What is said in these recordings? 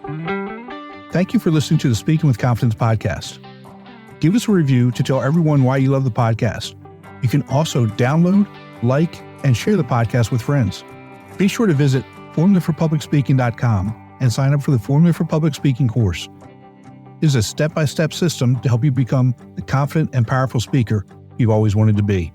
Thank you for listening to the Speaking with Confidence podcast. Give us a review to tell everyone why you love the podcast. You can also download, like, and share the podcast with friends. Be sure to visit formulaforpublicspeaking.com and sign up for the Formula for Public Speaking course. It is a step-by-step system to help you become the confident and powerful speaker you've always wanted to be.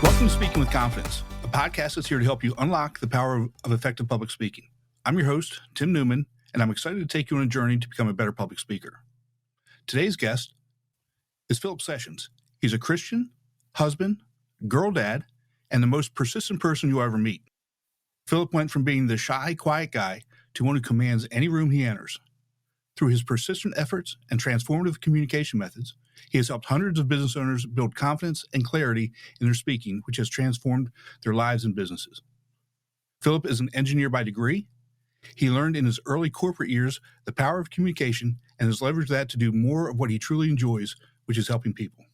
Welcome to Speaking with Confidence, a podcast that's here to help you unlock the power of effective public speaking. I'm your host, Tim Newman, and I'm excited to take you on a journey to become a better public speaker. Today's guest is Philip Sessions. He's a Christian, husband, girl dad, and the most persistent person you'll ever meet. Philip went from being the shy, quiet guy to one who commands any room he enters. Through his persistent efforts and transformative communication methods, he has helped hundreds of business owners build confidence and clarity in their speaking, which has transformed their lives and businesses. Philip is an engineer by degree. He learned in his early corporate years the power of communication and has leveraged that to do more of what he truly enjoys, which is helping people.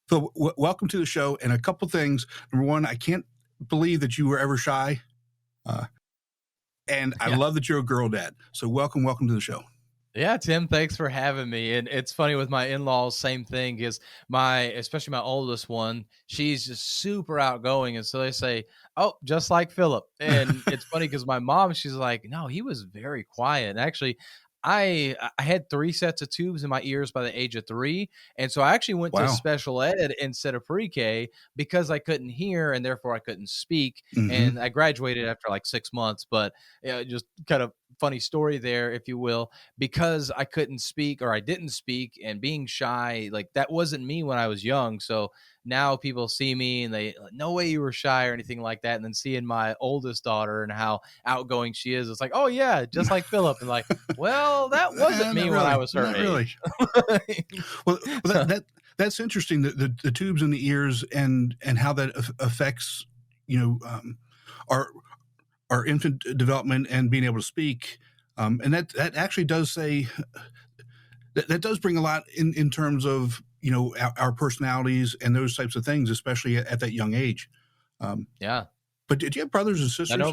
Phil, welcome to the show. And a couple things. Number one, I can't believe that you were ever shy. And I love that you're a girl dad. So welcome to the show. Yeah, Tim, thanks for having me. And it's funny with my in-laws, same thing, is especially my oldest one, she's just super outgoing. And so they say, oh, just like Philip. And it's funny because my mom, she's like, no, he was very quiet. And actually, I had 3 sets of tubes in my ears by the age of 3. And so I actually went to special ed instead of pre-K because I couldn't hear and therefore I couldn't speak. Mm-hmm. And I graduated after like 6 months, but just kind of funny story there, if you will, because I couldn't speak or I didn't speak and being shy, like that wasn't me when I was young. So now people see me and they no way you were shy or anything like that. And then seeing my oldest daughter and how outgoing she is, it's like, oh yeah, just like Philip. And like, well, that wasn't me when I was her age. Really. Well, that's interesting. The tubes in the ears and how that affects, our infant development and being able to speak. And that actually does say that does bring a lot in terms of, our personalities and those types of things, especially at that young age. Yeah. But did you have brothers and sisters? I know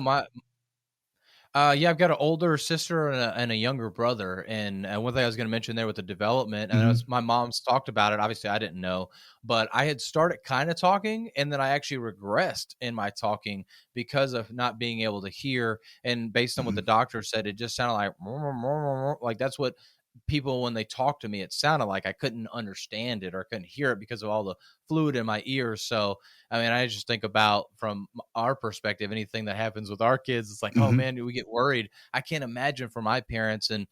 I've got an older sister and a younger brother. And one thing I was going to mention there with the development, and my mom's talked about it. Obviously, I didn't know, but I had started kind of talking, and then I actually regressed in my talking because of not being able to hear. And based on what the doctor said, it just sounded like that's what people, when they talk to me, it sounded like I couldn't understand it or couldn't hear it because of all the fluid in my ears. So, I mean, I just think about from our perspective, anything that happens with our kids, it's like, oh man, do we get worried? I can't imagine for my parents and,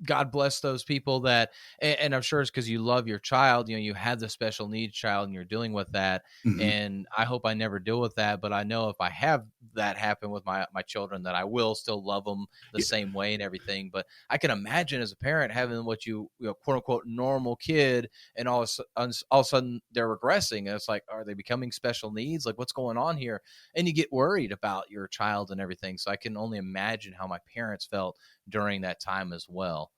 God bless those people that, and I'm sure it's because you love your child, you have the special needs child and you're dealing with that. And I hope I never deal with that, but I know if I have that happen with my children, that I will still love them the same way and everything. But I can imagine as a parent having what you quote unquote normal kid, and all of a sudden they're regressing. And it's like, are they becoming special needs? Like what's going on here? And you get worried about your child and everything. So I can only imagine how my parents felt during that time as well.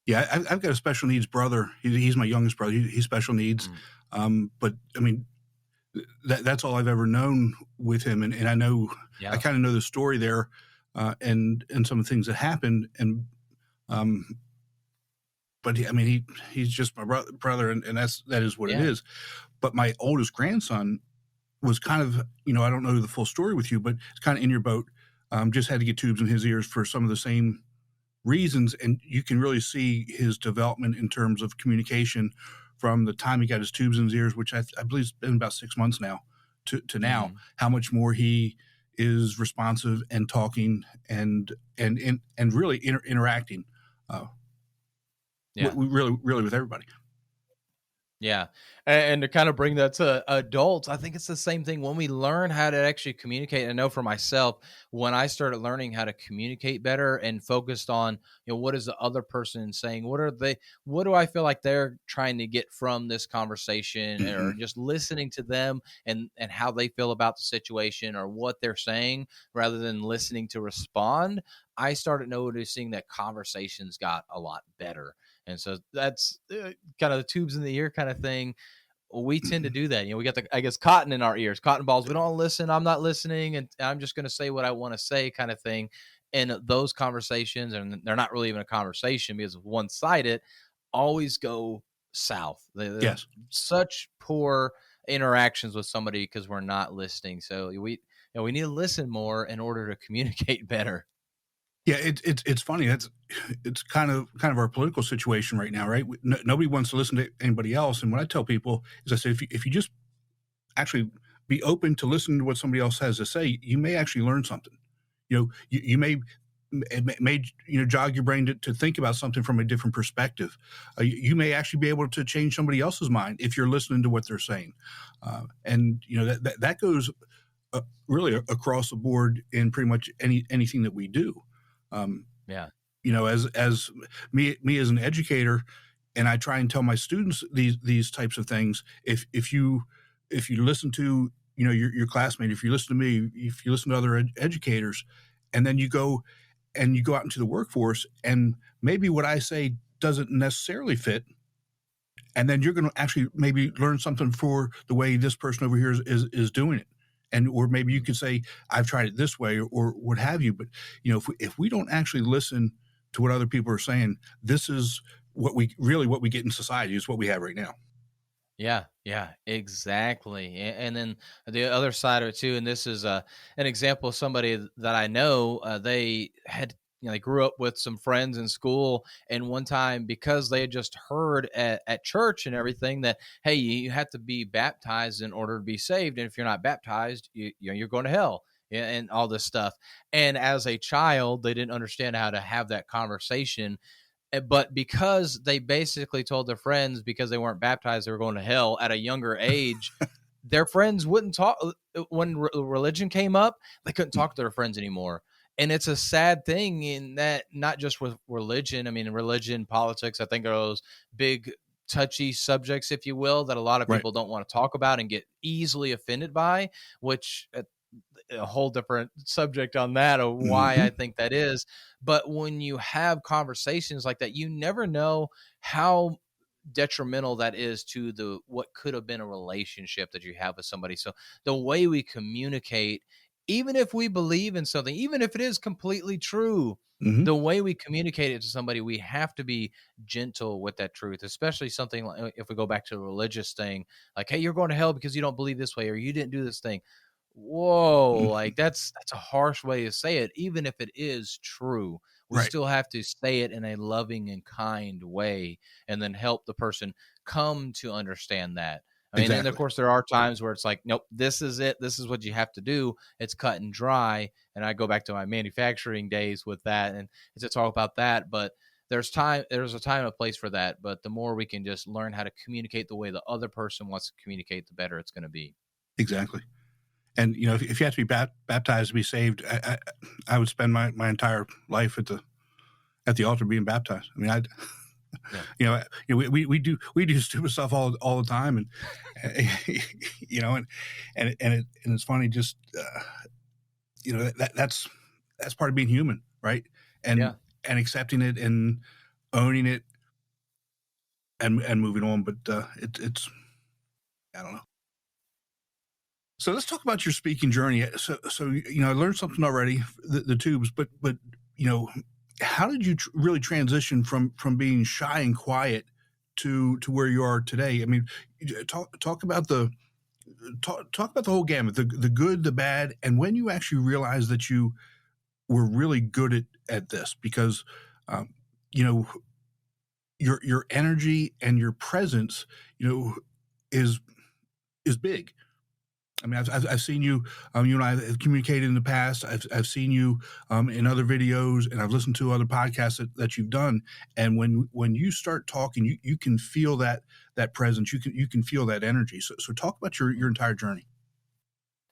Yeah, I've got a special needs brother. He's my youngest brother. He's special needs. But I mean, that's all I've ever known with him. And I know, I kind of know the story there and some of the things that happened. And, but he's just my brother and that is what it is. But my oldest grandson was kind of, I don't know the full story with you, but it's kind of in your boat. Just had to get tubes in his ears for some of the same reasons, and you can really see his development in terms of communication from the time he got his tubes in his ears, which I believe has been about 6 months now, to now, how much more he is responsive and talking and really interacting really with everybody. Yeah. And to kind of bring that to adults, I think it's the same thing when we learn how to actually communicate. I know for myself, when I started learning how to communicate better and focused on, what is the other person saying? What do I feel like they're trying to get from this conversation, or Hmm. just listening to them and how they feel about the situation or what they're saying rather than listening to respond. I started noticing that conversations got a lot better. And so that's kind of the tubes in the ear kind of thing. We tend to Hmm. do that. We got I guess, cotton in our ears, cotton balls. We don't listen. I'm not listening, and I'm just going to say what I want to say, kind of thing. And those conversations, and they're not really even a conversation because one sided, always go south. They're Yes. such poor interactions with somebody because we're not listening. So we need to listen more in order to communicate better. Yeah, it's funny. It's kind of our political situation right now, right? Nobody wants to listen to anybody else. And what I tell people is, I say, if you just actually be open to listening to what somebody else has to say, you may actually learn something. You may it may jog your brain to think about something from a different perspective. You may actually be able to change somebody else's mind if you're listening to what they're saying, and that goes really across the board in pretty much anything that we do. Um, Yeah. as me as an educator, and I try and tell my students these types of things. If you listen to your classmate, if you listen to me, if you listen to other educators, and then you go out into the workforce, and maybe what I say doesn't necessarily fit, and then you're going to actually maybe learn something for the way this person over here is doing it. And or maybe you could say, I've tried it this way, or what have you. But if we don't actually listen to what other people are saying, this is what we get in society is what we have right now. Yeah, yeah, exactly. And then the other side of it too, and this is an example of somebody that I know. They had, they grew up with some friends in school, and one time, because they had just heard at church and everything that, hey, you have to be baptized in order to be saved, and if you're not baptized, you're going to hell. Yeah, and all this stuff. And as a child, they didn't understand how to have that conversation, but because they basically told their friends, because they weren't baptized, they were going to hell at a younger age, their friends wouldn't talk. When religion came up, they couldn't talk to their friends anymore. And it's a sad thing in that, not just with religion. I mean, religion, politics, I think, are those big, touchy subjects, if you will, that a lot of Right. people don't want to talk about and get easily offended by, which a whole different subject on that, of why Hmm. I think that is. But when you have conversations like that, you never know how detrimental that is to the what could have been a relationship that you have with somebody. So the way we communicate, even if we believe in something, even if it is completely true, Hmm. the way we communicate it to somebody, we have to be gentle with that truth, especially something like, if we go back to a religious thing, like, hey, you're going to hell because you don't believe this way, or you didn't do this thing. Whoa, Hmm. like that's a harsh way to say it. Even if it is true, we Right. still have to say it in a loving and kind way, and then help the person come to understand that. I mean, and of Exactly. course, there are times where it's like, nope, this is it. This is what you have to do. It's cut and dry. And I go back to my manufacturing days with that, and it's to talk about that. But there's a time and a place for that. But the more we can just learn how to communicate the way the other person wants to communicate, the better it's going to be. Exactly. And if you have to be baptized to be saved, I would spend my entire life at the altar being baptized. I mean, I Yeah. we do stupid stuff all the time, and and it's funny, just that's part of being human, right? and Yeah. and accepting it and owning it, and moving on. But it's, I don't know. So let's talk about your speaking journey. So I learned something already, the tubes, but you know how did you really transition from being shy and quiet to where you are today? I mean, talk about talk about the whole gamut, the good, the bad, and when you actually realized that you were really good at this, because um, you know your energy and your presence, is is big. I I mean, I've seen you, you and I have communicated in the past. I've seen you in other videos, and I've listened to other podcasts that you've done. And when you start talking, you can feel that presence. You can feel that energy. So talk about your entire journey.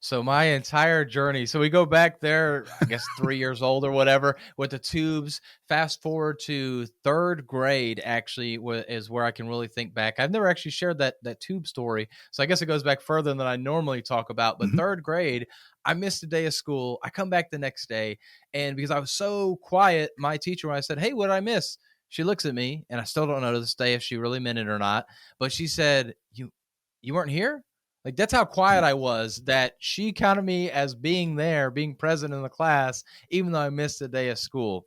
So my entire journey. So we go back there, I guess 3 years old or whatever, with the tubes. Fast forward to third grade, actually, is where I can really think back. I've never actually shared that tube story, so I guess it goes back further than I normally talk about. But third grade, I missed a day of school. I come back the next day, and because I was so quiet, my teacher, when I said, "Hey, what did I miss?" She looks at me, and I still don't know to this day if she really meant it or not. But she said, "You weren't here?" Like, that's how quiet I was, that she counted me as being there, being present in the class, even though I missed a day of school.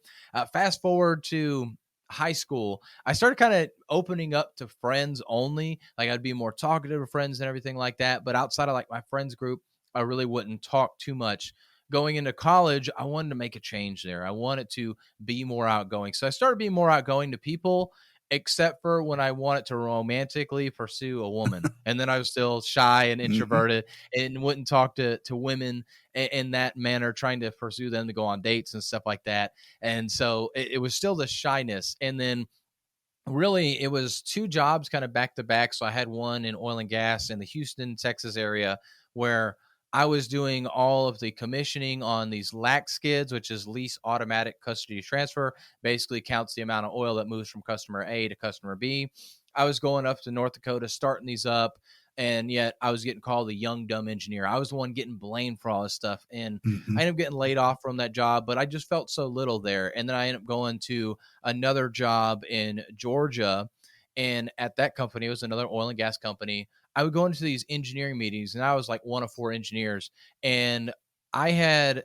Fast forward to high school, I started kind of opening up to friends only. Like, I'd be more talkative to friends and everything like that. But outside of like my friends group, I really wouldn't talk too much. Going into college, I wanted to make a change there. I wanted to be more outgoing. So I started being more outgoing to people, except for when I wanted to romantically pursue a woman. And then I was still shy and introverted and wouldn't talk to women in that manner, trying to pursue them to go on dates and stuff like that. And so it was still the shyness. And then really it was 2 jobs kind of back to back. So I had one in oil and gas in the Houston, Texas area, where I was doing all of the commissioning on these LAC skids, which is lease automatic custody transfer. Basically counts the amount of oil that moves from customer A to customer B. I was going up to North Dakota, starting these up, and yet I was getting called the young, dumb engineer. I was the one getting blamed for all this stuff. And I ended up getting laid off from that job, but I just felt so little there. And then I ended up going to another job in Georgia. And at that company, it was another oil and gas company. I would go into these engineering meetings, and I was like one of 4 engineers. And I had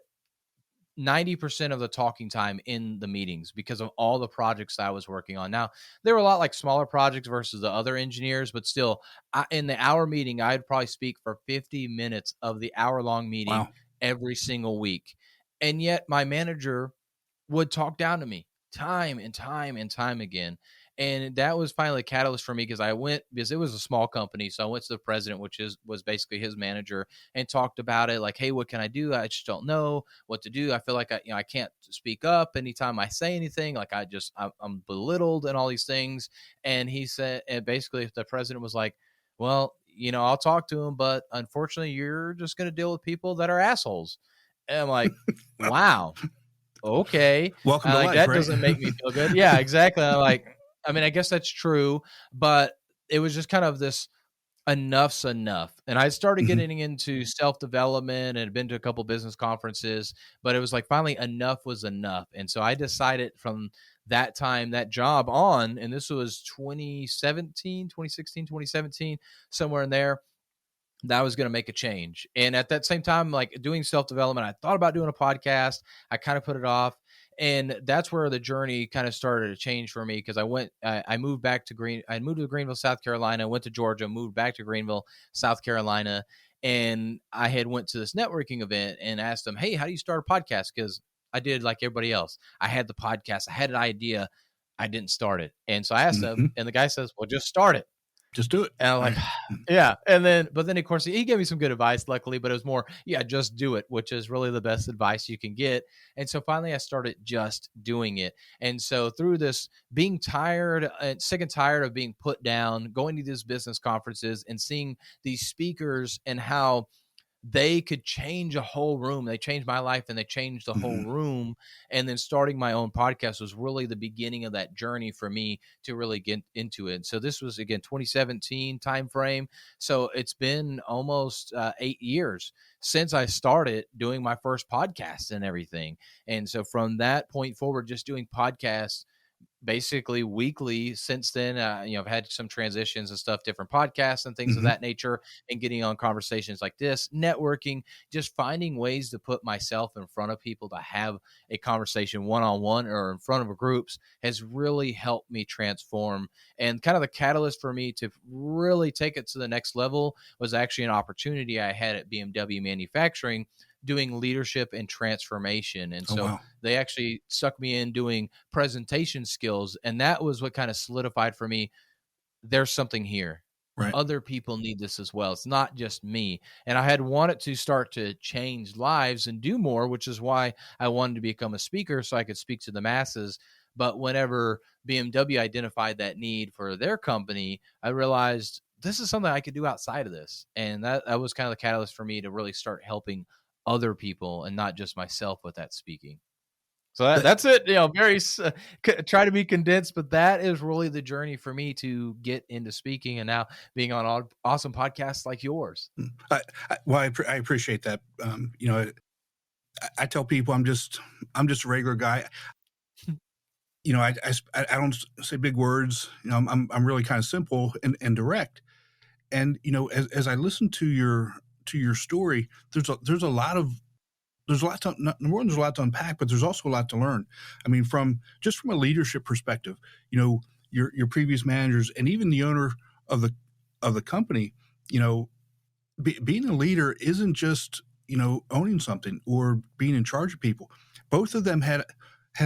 90% of the talking time in the meetings because of all the projects I was working on. Now, there were a lot like smaller projects versus the other engineers, but still, in the hour meeting, I'd probably speak for 50 minutes of the hour-long meeting every single week. And yet my manager would talk down to me time and time and time again. And that was finally a catalyst for me, because because it was a small company. So I went to the president, which was basically his manager, and talked about it. Like, hey, what can I do? I just don't know what to do. I feel like I can't speak up anytime I say anything. Like, I'm belittled and all these things. And he said, and basically the president was like, well, I'll talk to him, but unfortunately you're just going to deal with people that are assholes. And I'm like, wow. Okay. Welcome to Like, life, that right? doesn't make me feel good. Yeah, exactly. I mean, I guess that's true, but it was just kind of this enough's enough. And I started getting into self-development and had been to a couple business conferences, but it was like finally enough was enough. And so I decided from that time, that job on, and this was 2016, 2017, somewhere in there, that I was going to make a change. And at that same time, like doing self-development, I thought about doing a podcast. I kind of put it off. And that's where the journey kind of started to change for me, because I moved back to I moved to Greenville, South Carolina, went to Georgia, moved back to Greenville, South Carolina. And I had went to this networking event and asked them, hey, how do you start a podcast? Because I did like everybody else. I had the podcast. I had an idea. I didn't start it. And so I asked them, and the guy says, well, just start it. Just do it. And I'm like, yeah. But then of course he gave me some good advice, luckily, but it was more, yeah, just do it, which is really the best advice you can get. And so finally I started just doing it. And so through this, being tired and sick and tired of being put down, going to these business conferences and seeing these speakers and how they could change a whole room. They changed my life and they changed the whole room. And then starting my own podcast was really the beginning of that journey for me to really get into it. So this was, again, 2017 timeframe. So it's been almost 8 years since I started doing my first podcast and everything. And so from that point forward, just doing podcasts basically weekly since then. I've had some transitions and stuff, different podcasts and things of that nature, and getting on conversations like this, networking, just finding ways to put myself in front of people to have a conversation one-on-one or in front of groups has really helped me transform. And kind of the catalyst for me to really take it to the next level was actually an opportunity I had at BMW Manufacturing, doing leadership and transformation. And so they actually stuck me in doing presentation skills. And that was what kind of solidified for me, there's something here. Right. other people need this as well. It's not just me. And I had wanted to start to change lives and do more, which is why I wanted to become a speaker so I could speak to the masses. But whenever BMW identified that need for their company, I realized this is something I could do outside of this. And that was kind of the catalyst for me to really start helping other people and not just myself with that speaking. So that's it. Very try to be condensed, but that is really the journey for me to get into speaking and now being on awesome podcasts like yours. I appreciate that. I tell people I'm just a regular guy. I don't say big words. I'm really kind of simple and direct. And as I listen to your story, there's a lot to, number one, there's a lot to unpack, but there's also a lot to learn. I mean, from a leadership perspective, your previous managers and even the owner of the company, being a leader isn't just owning something or being in charge of people. Both of them had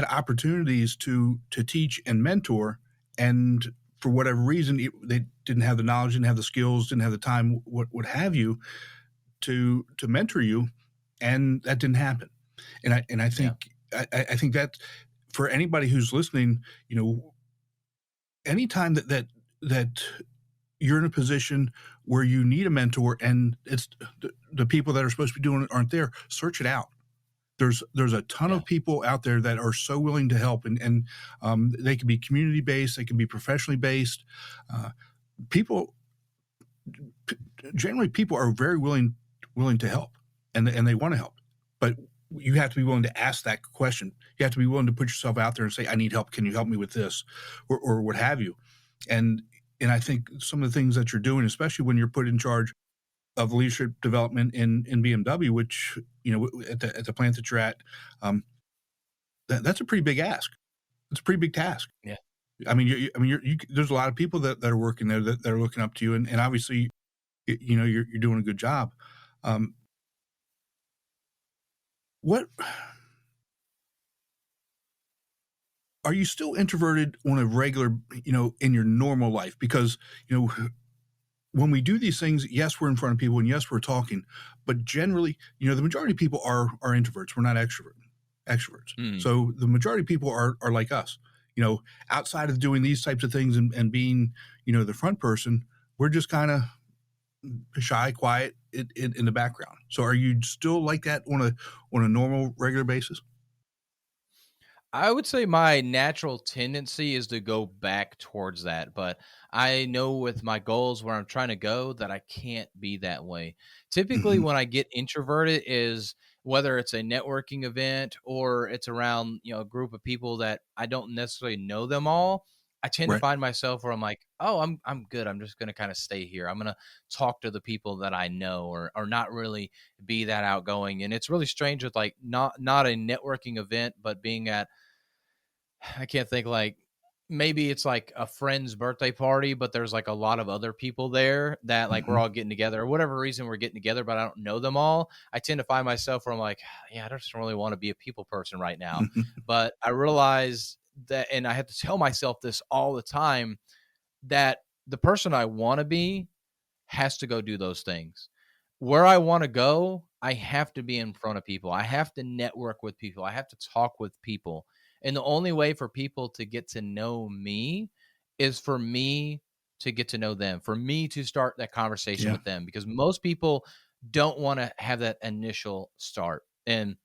opportunities to teach and mentor, and for whatever reason, they didn't have the knowledge, didn't have the skills, didn't have the time, what have you, to mentor you, and that didn't happen. And I think I think that for anybody who's listening, anytime that you're in a position where you need a mentor and it's the people that are supposed to be doing it aren't there, search it out. There's a ton of people out there that are so willing to help, and they can be community based, they can be professionally based. Generally people are very willing to help, and they want to help, but you have to be willing to ask that question. You have to be willing to put yourself out there and say, I need help. Can you help me with this, or what have you? And I think some of the things that you're doing, especially when you're put in charge of leadership development in BMW, which at the plant that you're at, that's a pretty big ask. It's a pretty big task. Yeah. I mean, there's a lot of people that are working there that are looking up to you, and obviously, you're doing a good job. What are you still introverted on a regular, in your normal life? Because when we do these things, yes, we're in front of people, and yes, we're talking, but generally, the majority of people are introverts. We're not extroverts. Mm. So the majority of people are like us. Outside of doing these types of things and being, the front person, we're just kind of shy, quiet in the background. So are you still like that on a normal, regular basis? I would say my natural tendency is to go back towards that, but I know with my goals where I'm trying to go that I can't be that way. Typically, Mm-hmm. when I get introverted is whether it's a networking event or it's around, a group of people that I don't necessarily know them all. I tend to Right. find myself where I'm like, oh, I'm good. I'm just gonna kind of stay here. I'm gonna talk to the people that I know, or not really be that outgoing. And it's really strange with like not a networking event, but being at, I can't think, like maybe it's like a friend's birthday party, but there's like a lot of other people there that like we're Mm-hmm. all getting together or whatever reason we're getting together, but I don't know them all. I tend to find myself where I'm like, yeah, I just don't really want to be a people person right now. But I realize that, and I have to tell myself this all the time, that the person I want to be has to go do those things. Where I want to go, I have to be in front of people. I have to network with people. I have to talk with people. And the only way for people to get to know me is for me to get to know them, for me to start that conversation Yeah. with them, because most people don't want to have that initial start. And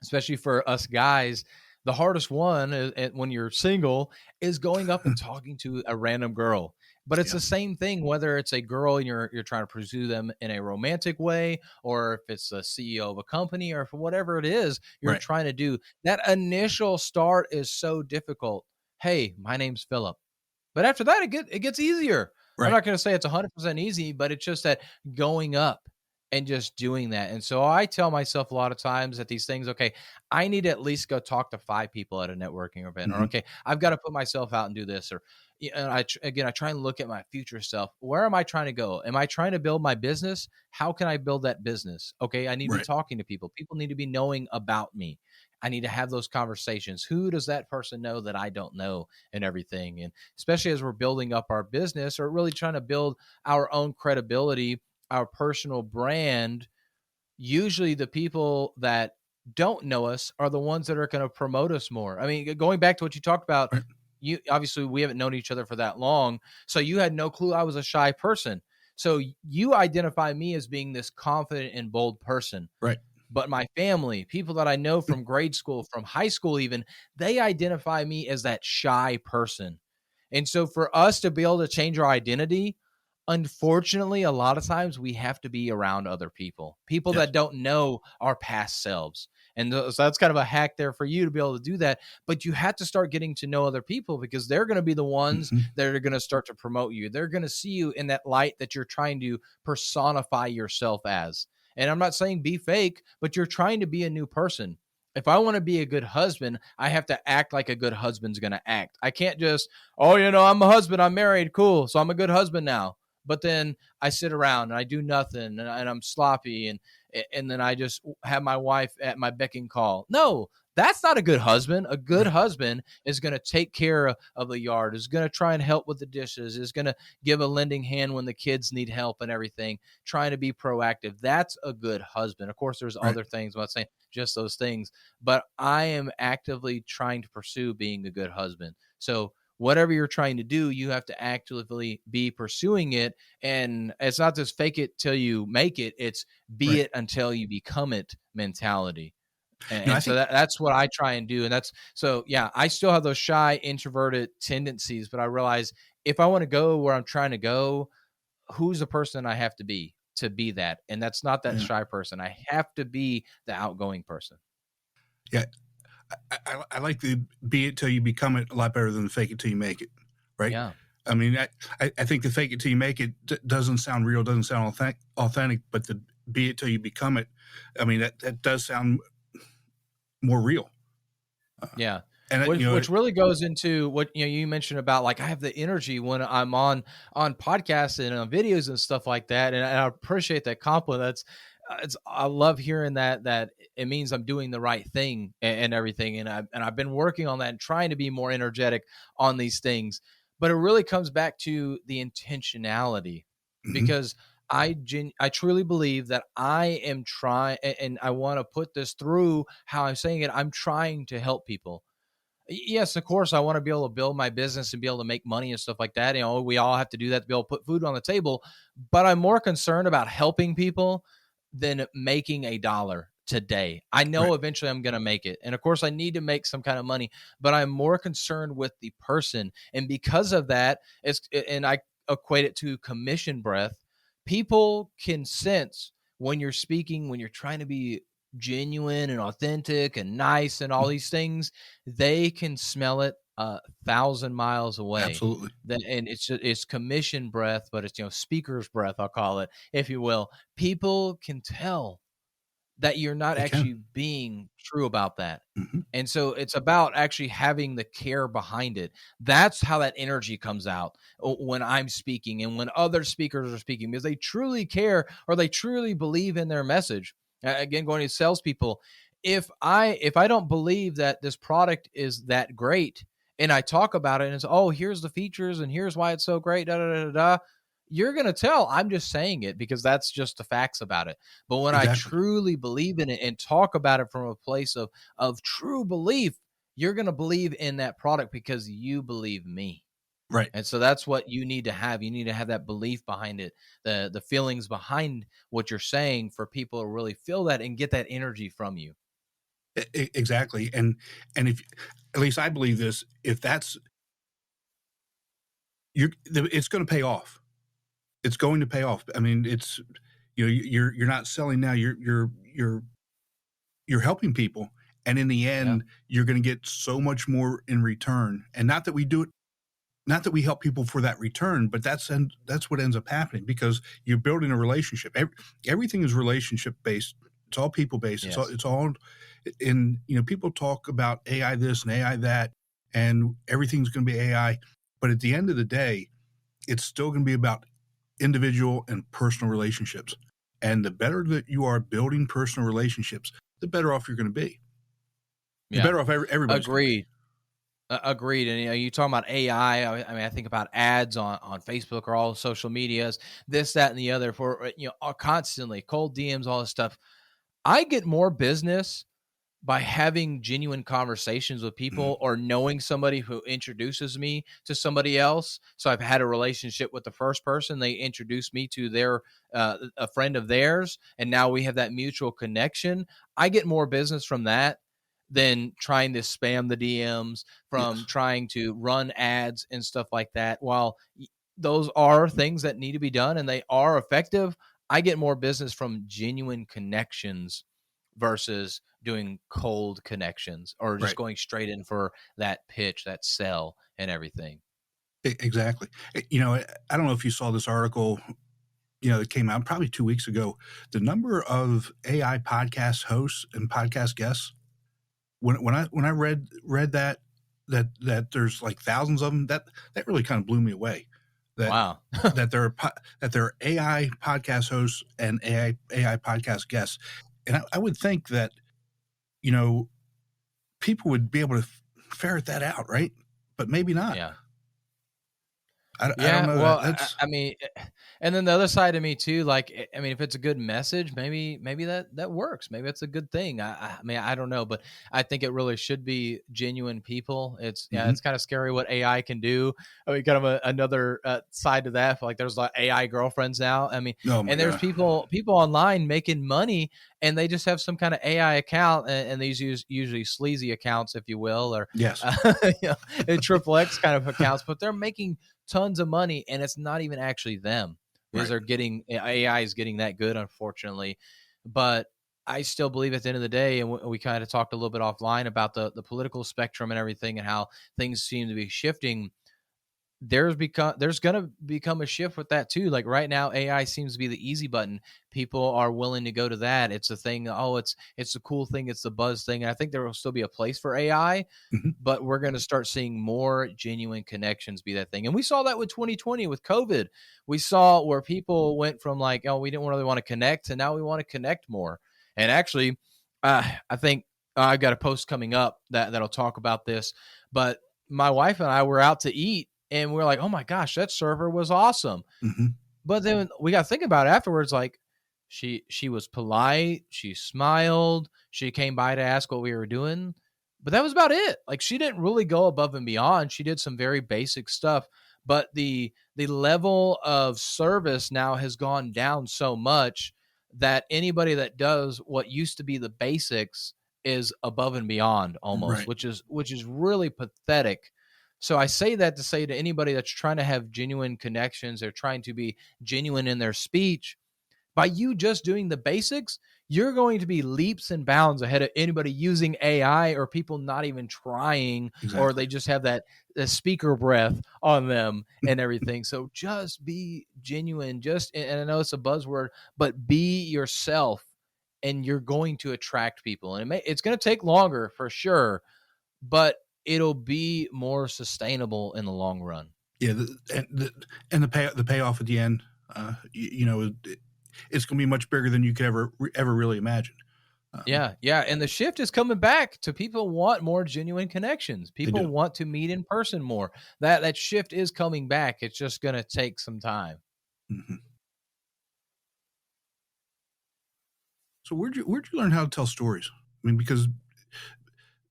especially for us guys, the hardest one when you're single is going up and talking to a random girl. But it's Yeah. the same thing whether it's a girl and you're trying to pursue them in a romantic way, or if it's a CEO of a company, or for whatever it is you're Right. trying to do. That initial start is so difficult. Hey, my name's Philip. But after that, it gets easier. I'm Right. not going to say it's 100% easy, but it's just that going up and just doing that. And so I tell myself a lot of times that these things, okay, I need to at least go talk to 5 people at a networking event, or Mm-hmm. okay, I've got to put myself out and do this, or and I try and look at my future self. Where am I trying to go? Am I trying to build my business? How can I build that business? Okay, I need to be Right. talking to people. People need to be knowing about me. I need to have those conversations. Who does that person know that I don't know, and everything? And especially as we're building up our business or really trying to build our own credibility, our personal brand, usually the people that don't know us are the ones that are going to promote us more. I mean, going back to what you talked about, Right. you obviously we haven't known each other for that long, so you had no clue I was a shy person. So you identify me as being this confident and bold person. Right. But my family, people that I know from grade school, from high school even, they identify me as that shy person. And so for us to be able to change our identity, unfortunately, a lot of times we have to be around other people, people Yes. that don't know our past selves. And so that's kind of a hack there for you to be able to do that. But you have to start getting to know other people, because they're going to be the ones Mm-hmm. that are going to start to promote you. They're going to see you in that light that you're trying to personify yourself as. And I'm not saying be fake, but you're trying to be a new person. If I want to be a good husband, I have to act like a good husband's going to act. I can't just, oh, I'm a husband, I'm married, cool, so I'm a good husband now. But then I sit around and I do nothing, and I'm sloppy, and then I just have my wife at my beck and call. No, that's not a good husband. A good Right. husband is going to take care of the yard, is going to try and help with the dishes, is going to give a lending hand when the kids need help and everything, trying to be proactive. That's a good husband. Of course, there's Right. other things. I'm not saying just those things, but I am actively trying to pursue being a good husband. So whatever you're trying to do, you have to actively be pursuing it. And it's not just fake it till you make it. It's be Right. it until you become it mentality. And, I so think that's what I try and do. And that's, so yeah, I still have those shy, introverted tendencies, but I realize if I want to go where I'm trying to go, who's the person I have to be that? And that's not that yeah. shy person. I have to be the outgoing person. Yeah. I like the be it till you become it a lot better than the fake it till you make it. Right. Yeah. I mean, I think the fake it till you make it doesn't sound real, doesn't sound authentic, but the be it till you become it, I mean, that does sound more real. Yeah. And Which really goes into what you mentioned about, like, I have the energy when I'm on podcasts and on videos and stuff like that, and I appreciate that compliment. That's I love hearing that it means I'm doing the right thing and everything, and I've been working on that and trying to be more energetic on these things. But it really comes back to the intentionality, mm-hmm. because I truly believe that I am trying, and I want to put this through how I'm saying it. I'm trying to help people. Yes, of course, I want to be able to build my business and be able to make money and stuff like that. We all have to do that to be able to put food on the table. But I'm more concerned about helping people than making a dollar today. I know Right. eventually I'm going to make it. And of course, I need to make some kind of money, but I'm more concerned with the person. And because of that, and I equate it to commission breath. People can sense when you're speaking, when you're trying to be genuine and authentic and nice and all these things, they can smell it 1,000 miles away. Absolutely. And it's commission breath, but it's speaker's breath, I'll call it, if you will. People can tell that you're not They actually can. being true about that. Mm-hmm. And so it's about actually having the care behind it. That's how that energy comes out when I'm speaking and when other speakers are speaking, because they truly care or they truly believe in their message. Again, going to salespeople, if I don't believe that this product is that great and I talk about it and it's, oh, here's the features and here's why it's so great, da da da da, da, you're going to tell I'm just saying it because that's just the facts about it. But when I Exactly. truly believe in it and talk about it from a place of true belief, you're going to believe in that product because you believe me. Right. And so that's what you need to have. You need to have that belief behind it, the feelings behind what you're saying, for people to really feel that and get that energy from you. Exactly. And if, at least I believe this, if that's it's going to pay off. It's going to pay off. I mean, it's, you're not selling now. You're helping people, and in the Yeah. end, you're going to get so much more in return. And not that we do it, not that we help people for that return, but that's what ends up happening, because you're building a relationship. Everything is relationship based. It's all people based. Yes. It's all in, people talk about AI this and AI that, and everything's going to be AI. But at the end of the day, it's still going to be about individual and personal relationships. And the better that you are building personal relationships, the better off you're going to be. The Yeah. better off everybody's going to be. Agreed. Agreed. And you talking about AI. I mean, I think about ads on Facebook or all social medias, this, that, and the other for constantly cold DMs, all this stuff. I get more business by having genuine conversations with Mhm. people or knowing somebody who introduces me to somebody else. So I've had a relationship with the first person. They introduced me to their a friend of theirs, and now we have that mutual connection. I get more business from that than trying to spam the DMs, from Yes. trying to run ads and stuff like that. While those are things that need to be done and they are effective, I get more business from genuine connections versus doing cold connections or just Right. going straight in for that pitch, that sell and everything. Exactly. I don't know if you saw this article, that came out probably 2 weeks ago. The number of AI podcast hosts and podcast guests. When I read that there's like thousands of them, that really kind of blew me away. That Wow. that there are AI podcast hosts and AI podcast guests, and I would think that you know people would be able to ferret that out, right? But maybe not. Yeah. I don't Yeah, know. well, That's I mean, and then the other side of me too, like, I mean, if it's a good message, maybe that works. Maybe it's a good thing. I mean, I don't know, but I think it really should be genuine people. mhm. It's kind of scary what AI can do. I mean, kind of another side to that. Like, there's like AI girlfriends now. I mean, Oh my and there's god. people online making money, and they just have some kind of AI account, and these usually sleazy accounts, if you will, or Yes. triple X kind of accounts, but they're making tons of money, and it's not even actually them because Right. they're getting AI is getting that good, unfortunately. But I still believe at the end of the day, and we kind of talked a little bit offline about the political spectrum and everything, and how things seem to be shifting. There's gonna become a shift with that too. Like right now, AI seems to be the easy button. People are willing to go to that. It's a thing. Oh, it's a cool thing. It's the buzz thing. And I think there will still be a place for AI, Mhm. but we're going to start seeing more genuine connections be that thing. And we saw that with 2020 with COVID. We saw where people went from like, oh, we didn't really want to connect, to now we want to connect more. And actually, I think I've got a post coming up that'll talk about this. But my wife and I were out to eat, and we're like, oh my gosh, that server was awesome. Mhm. But then we got to think about it afterwards. Like, she was polite, she smiled, she came by to ask what we were doing, but that was about it. Like, she didn't really go above and beyond. She did some very basic stuff, but the level of service now has gone down so much that anybody that does what used to be the basics is above and beyond almost, Right. which is really pathetic. So I say that to say to anybody that's trying to have genuine connections, they're trying to be genuine in their speech, by you just doing the basics, you're going to be leaps and bounds ahead of anybody using AI or people not even trying, or Exactly. they just have that speaker breath on them and everything. So just be genuine. And I know it's a buzzword, but be yourself, and you're going to attract people. And it's going to take longer for sure, but it'll be more sustainable in the long run. Yeah. The payoff at the end. It's going to be much bigger than you could ever really imagine. Yeah, yeah, and the shift is coming back to people want more genuine connections. They People do. want to meet in person more. That shift is coming back. It's just going to take some time. Mhm. So where'd you learn how to tell stories? I mean, because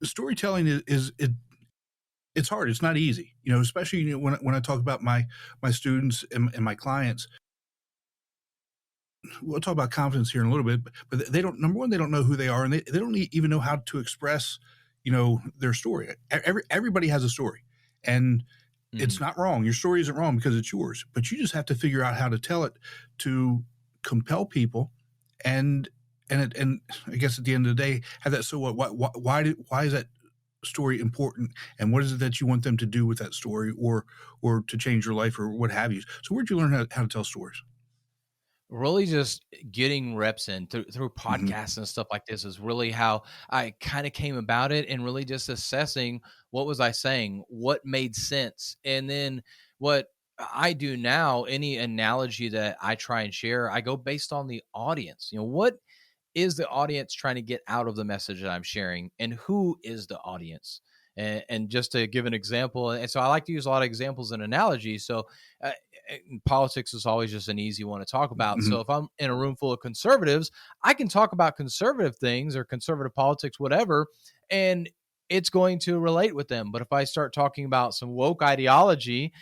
storytelling it's hard. It's not easy. Especially when I talk about my students and my clients. We'll talk about confidence here in a little bit, but they don't. Number one, they don't know who they are, and they don't even know how to express, their story. Everybody has a story, and it's Mhm. not wrong. Your story isn't wrong because it's yours, but you just have to figure out how to tell it to compel people, and and I guess at the end of the day, have that. So what? Why is that story important, and what is it that you want them to do with that story, or to change your life, or what have you? So where'd you learn how to tell stories? Really just getting reps in through Hmm. podcasts and stuff like this is really how I kind of came about it, and really just assessing what was I saying, what made sense. And then what I do now, any analogy that I try and share, I go based on the audience. What is the audience trying to get out of the message that I'm sharing, and who is the audience? And just to give an example, and so I like to use a lot of examples and analogies. So uh, politics is always just an easy one to talk about. Mm-hmm. So if I'm in a room full of conservatives, I can talk about conservative things or conservative politics, whatever, and it's going to relate with them. But if I start talking about some woke ideology,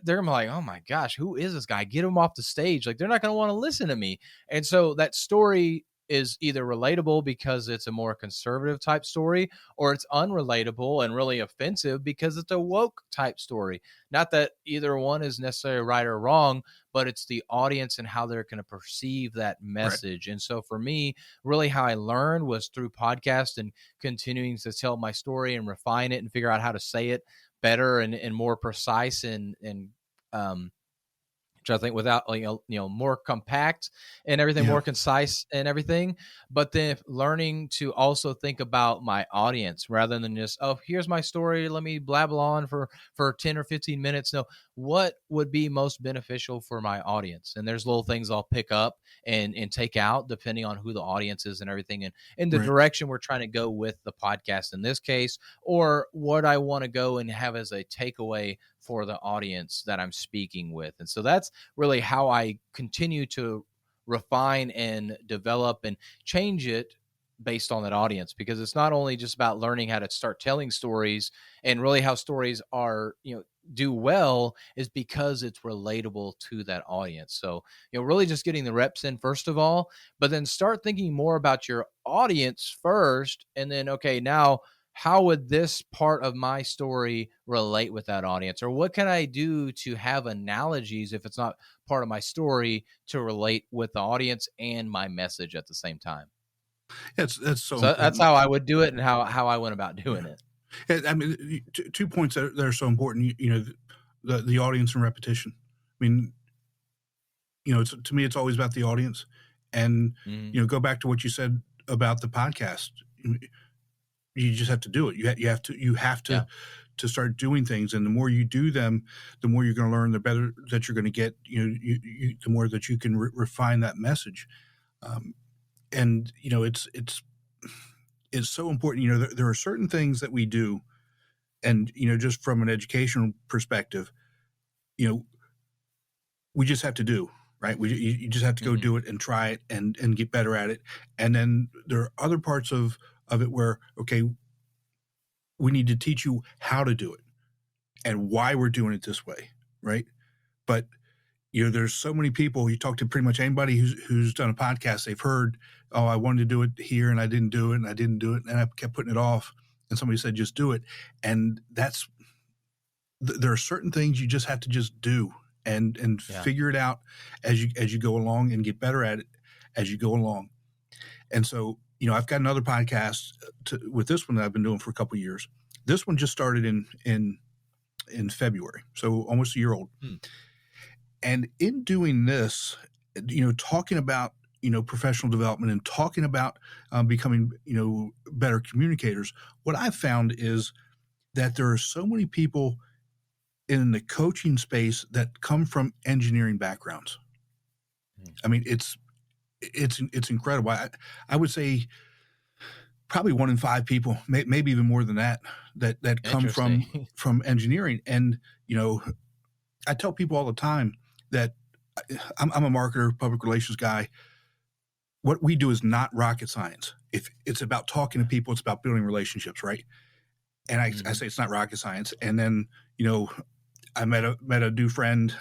they're gonna be like, oh my gosh, who is this guy? Get him off the stage. Like, they're not gonna want to listen to me. And so that story is either relatable because it's a more conservative type story, or it's unrelatable and really offensive because it's a woke type story. Not that either one is necessarily right or wrong, but it's the audience and how they're going to perceive that Right. message. And so for me, really how I learned was through podcast and continuing to tell my story and refine it and figure out how to say it better and more precise and um which I think without, like, more compact and everything, Yeah. more concise and everything. But then learning to also think about my audience rather than just, oh, here's my story, let me blabble on for 10 or 15 minutes. No, what would be most beneficial for my audience? And there's little things I'll pick up and take out depending on who the audience is and everything, and in the Right. direction we're trying to go with the podcast in this case, or what I want to go and have as a takeaway for the audience that I'm speaking with. And so that's really how I continue to refine and develop and change it based on that audience, because it's not only just about learning how to start telling stories, and really how stories are, do well is because it's relatable to that audience. So, really just getting the reps in first of all, but then start thinking more about your audience first. And then, okay, now how would this part of my story relate with that audience? Or what can I do to have analogies, if it's not part of my story, to relate with the audience and my message at the same time? That's so So that's important. how I would do it and how I went about doing Yeah. it. I mean, 2 points that are so important. The audience and repetition. I mean, to me, it's always about the audience. And Mhm. go back to what you said about the podcast. You just have to do it. You have to Yeah. to start doing things, and the more you do them, the more you're going to learn. The better that you're going to get. The more that you can refine that message. Um, and it's so important. There are certain things that we do, and just from an educational perspective, you know we just have to do, right. You just have to go Mhm. do it and try it and get better at it. And then there are other parts of it where, okay, we need to teach you how to do it and why we're doing it this way, right. But there's so many people. You talk to pretty much anybody who's done a podcast, they've heard, oh, I wanted to do it here and I didn't do it, and I didn't do it, and I kept putting it off, and somebody said just do it. And there are certain things you just have to just do and Yeah. figure it out as you go along, and get better at it as you go along. And so, I've got another podcast with this one that I've been doing for a couple of years. This one just started in February, so almost a year old. Hmm. And in doing this, talking about professional development and talking about becoming better communicators, what I've found is that there are so many people in the coaching space that come from engineering backgrounds. Hmm. I mean, it's incredible. I would say probably 1 in 5 people, maybe even more than that come from Interesting. from engineering. And I tell people all the time that I'm a marketer, public relations guy. What we do is not rocket science. If it's about talking to people, it's about building relationships, right? And I Mhm. say it's not rocket science. And then I met a new friend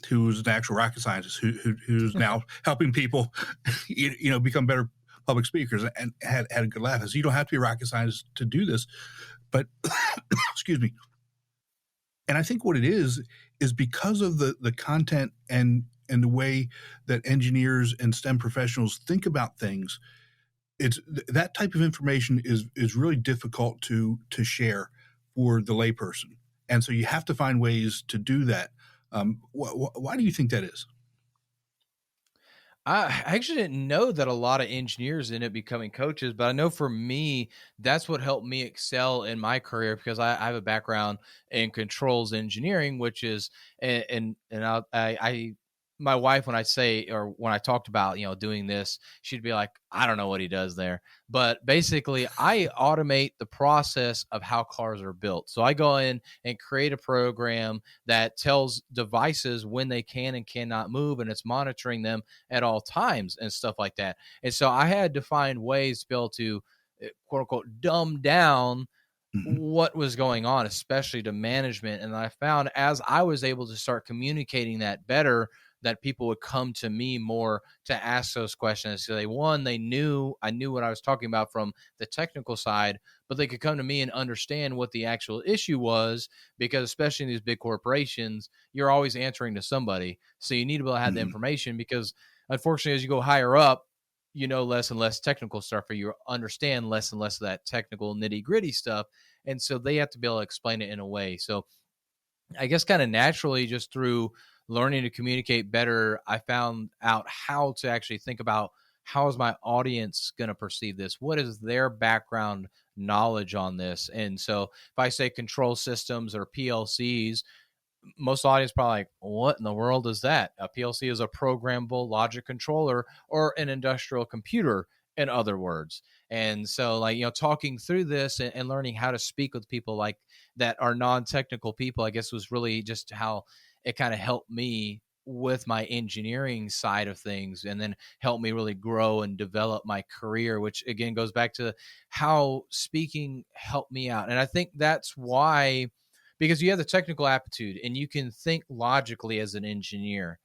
who's an actual rocket scientist who's now helping people, become better public speakers, and had a good laugh. I said, you don't have to be a rocket scientist to do this, but excuse me. And I think what it is because of the content and the way that engineers and STEM professionals think about things. It's that type of information is really difficult to share for the layperson, and so you have to find ways to do that. Why do you think that is? I actually didn't know that a lot of engineers end up becoming coaches, but I know for me, that's what helped me excel in my career, because I have a background in controls engineering, which is, and my wife, when I say, or when I talked about, doing this, she'd be like, I don't know what he does there. But basically, I automate the process of how cars are built. So I go in and create a program that tells devices when they can and cannot move, and it's monitoring them at all times and stuff like that. And so I had to find ways to be able to, quote unquote, dumb down Mhm. what was going on, especially to management. And I found as I was able to start communicating that better, that people would come to me more to ask those questions. So they knew I knew what I was talking about from the technical side, but they could come to me and understand what the actual issue was, because especially in these big corporations, you're always answering to somebody. So you need to be able to have the Mhm. information, because unfortunately, as you go higher up, you know less and less technical stuff, or you understand less and less of that technical nitty gritty stuff. And so they have to be able to explain it in a way. So I guess kind of naturally, just through learning to communicate better, I found out how to actually think about, how is my audience going to perceive this? What is their background knowledge on this? And so if I say control systems or PLCs, most audience probably like, what in the world is that? A PLC is a programmable logic controller, or an industrial computer, in other words. And so, like, talking through this, and learning how to speak with people like that are non-technical people, I guess, was really just how it kind of helped me with my engineering side of things, and then helped me really grow and develop my career, which again goes back to how speaking helped me out. And I think that's why, because you have the technical aptitude and you can think logically as an engineer,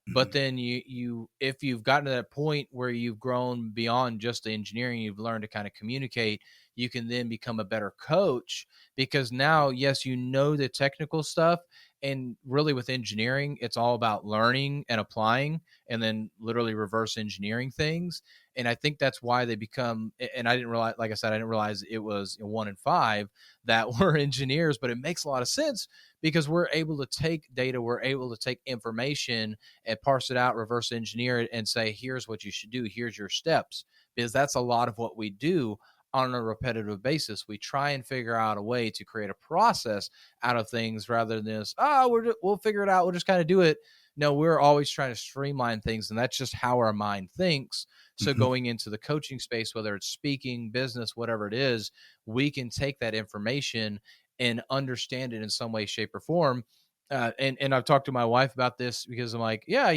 but Mhm. then you if you've gotten to that point where you've grown beyond just the engineering, you've learned to kind of communicate, you can then become a better coach, because now, yes, you know the technical stuff, and really with engineering, it's all about learning and applying, and then literally reverse engineering things. And I think that's why they become, and I didn't realize, like I said, I didn't realize it was 1 in 5 that were engineers, but it makes a lot of sense, because we're able to take data, we're able to take information and parse it out, reverse engineer it, and say, here's what you should do, here's your steps. Because that's a lot of what we do on a repetitive basis. We try and figure out a way to create a process out of things, rather than this, we'll figure it out, we'll just kind of do it. No, we're always trying to streamline things, and that's just how our mind thinks. So Mhm. going into the coaching space, whether it's speaking, business, whatever it is, we can take that information and understand it in some way, shape, or form. And I've talked to my wife about this, because I'm like, yeah,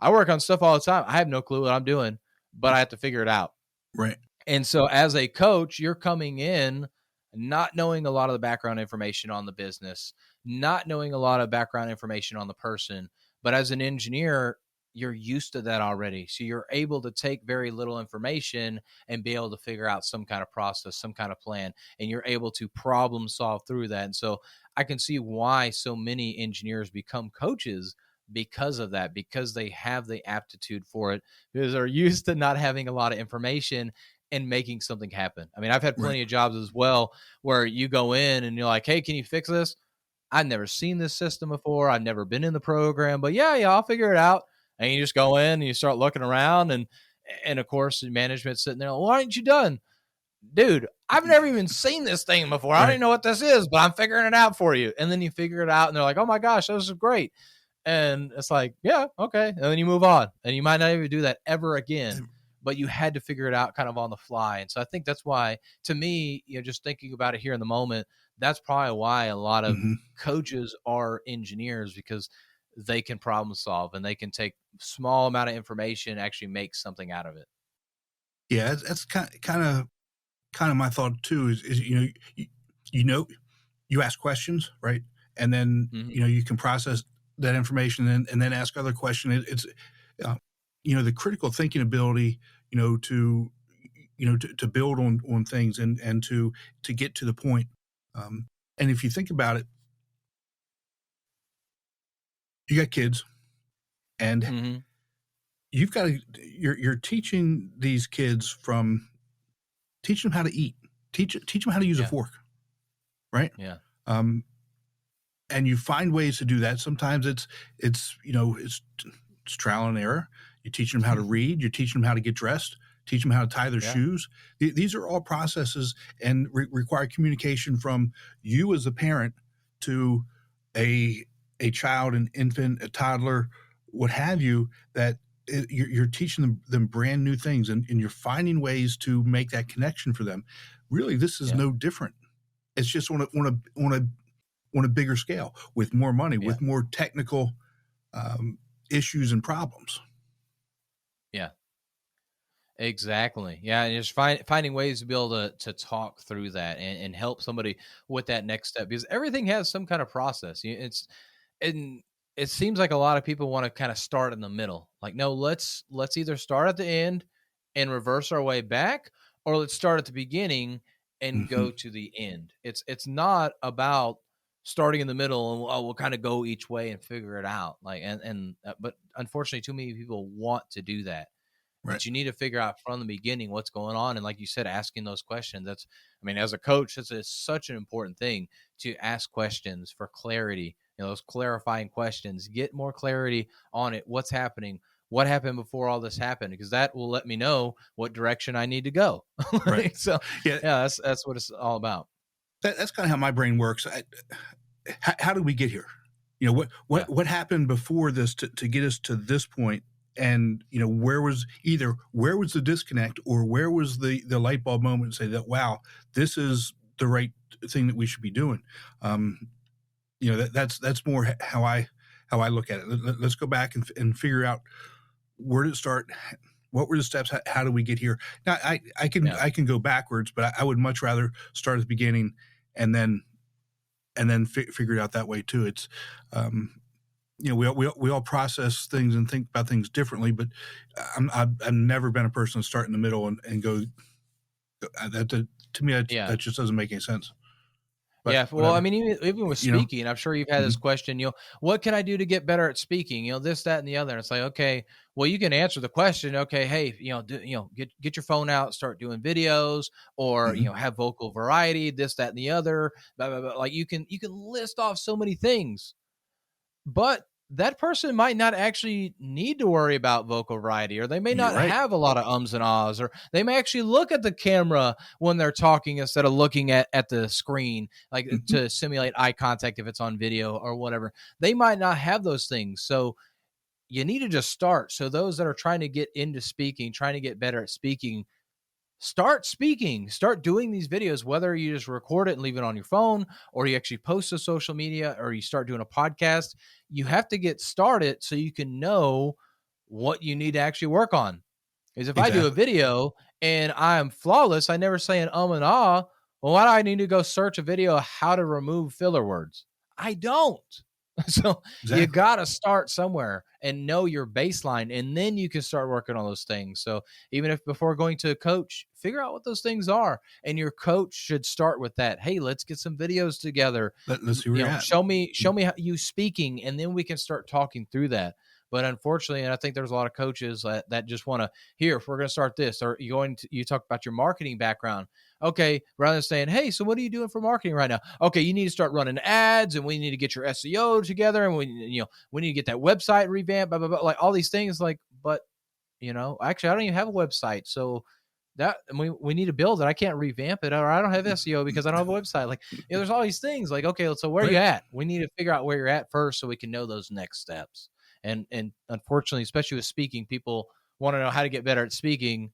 I work on stuff all the time. I have no clue what I'm doing, but I have to figure it out. Right. And so as a coach, you're coming in not knowing a lot of the background information on the business, not knowing a lot of background information on the person. But as an engineer, you're used to that already. So you're able to take very little information and be able to figure out some kind of process, some kind of plan, and you're able to problem solve through that. And so I can see why so many engineers become coaches, because of that, because they have the aptitude for it, because they're used to not having a lot of information and making something happen. I mean, I've had Right. plenty of jobs as well, where you go in and you're like, hey, can you fix this? I've never seen this system before. I've never been in the program, but yeah, I'll figure it out. And you just go in and you start looking around, and of course, the management's sitting there, why aren't you done? Dude, I've never even seen this thing before. I don't Right. even know what this is, but I'm figuring it out for you. And then you figure it out, and they're like, oh my gosh, this is great. And it's like, yeah, okay. And then you move on, and you might not even do that ever again, but you had to figure it out kind of on the fly. And so I think that's why, to me, just thinking about it here in the moment, that's probably why a lot of Mhm. coaches are engineers, because they can problem solve, and they can take small amount of information and actually make something out of it. Yeah, that's kind of my thought too. Is you, you know you ask questions, right, and then Hmm. you can process that information, and then ask other questions. It's uh, the critical thinking ability, to to build on things, and to get to the point. Um, and if you think about it, you got kids, and Hmm. you've got to you're teaching these kids from teach them how to eat, teach them how to use a Yeah. fork, right? Yeah. Um, and you find ways to do that. Sometimes it's trial and error. You teach them how to read. You teach them how to get dressed. Teach them how to tie their Yeah. shoes. These are all processes, and require communication from you as a parent to a child, an infant, a toddler, what have you, that you're teaching them brand new things, and you're finding ways to make that connection for them. Really, this is Yeah. no different. It's just on a bigger scale, with more money, Yeah. with more technical issues and problems. Yeah. Exactly. Yeah, and just finding ways to be able to talk through that and help somebody with that next step, because everything has some kind of process. And it seems like a lot of people want to kind of start in the middle. Like, no, let's either start at the end and reverse our way back, or let's start at the beginning and Mm-hmm. go to the end. It's not about starting in the middle and we'll kind of go each way and figure it out. Like, but unfortunately, too many people want to do that. Right. But you need to figure out from the beginning what's going on. And like you said, asking those questions, as a coach, that's such an important thing, to ask questions for clarity, those clarifying questions, get more clarity on it. What's happening? What happened before all this happened? Because that will let me know what direction I need to go. Right. So Yeah. that's what it's all about. That's kind of how my brain works. How did we get here? What happened before this to get us to this point? And where was the disconnect, or where was the light bulb moment to say that, wow, this is the right thing that we should be doing. That's more how I look at it. Let's go back and figure out where did it start. What were the steps? How do we get here? Now I can go backwards, but I would much rather start at the beginning and then figure it out that way too. It's we all process things and think about things differently, but I've never been a person to start in the middle and go. That to me, that just doesn't make any sense. But yeah. Well, whatever. Even with speaking, I'm sure you've had this question, what can I do to get better at speaking? This, that, and the other. And it's like, okay, well, you can answer the question. Okay. Hey, get your phone out, start doing videos, or, have vocal variety, this, that, and the other. Blah, blah, blah. Like you can list off so many things, but that person might not actually need to worry about vocal variety, or they may not have a lot of ums and ahs, or they may actually look at the camera when they're talking instead of looking at the screen, like to simulate eye contact if it's on video or whatever. They might not have those things. So you need to just start. So those that are trying to get into speaking, trying to get better at speaking, start speaking, start doing these videos, whether you just record it and leave it on your phone, or you actually post to social media, or you start doing a podcast. You have to get started so you can know what you need to actually work on. Because if I do a video and I'm flawless, I never say an and ah, well, why do I need to go search a video how to remove filler words? I don't. So you got to start somewhere and know your baseline, and then you can start working on those things. So even if before going to a coach, figure out what those things are, and your coach should start with that. Hey, let's get some videos together. Let's see where you're at. Show me how you speaking, and then we can start talking through that. But unfortunately, and I think there's a lot of coaches that just want to hear, if we're going to start this, or you talk about your marketing background. Okay, rather than saying, hey, so what are you doing for marketing right now? Okay, you need to start running ads, and we need to get your SEO together, and we need to get that website revamped, blah, blah, blah, like all these things. Like, but actually, I don't even have a website, so that we need to build it. I can't revamp it, or I don't have SEO because I don't have a website. Like, there's all these things. Like, okay, so where are you at? We need to figure out where you're at first, so we can know those next steps. And unfortunately, especially with speaking, people want to know how to get better at speaking.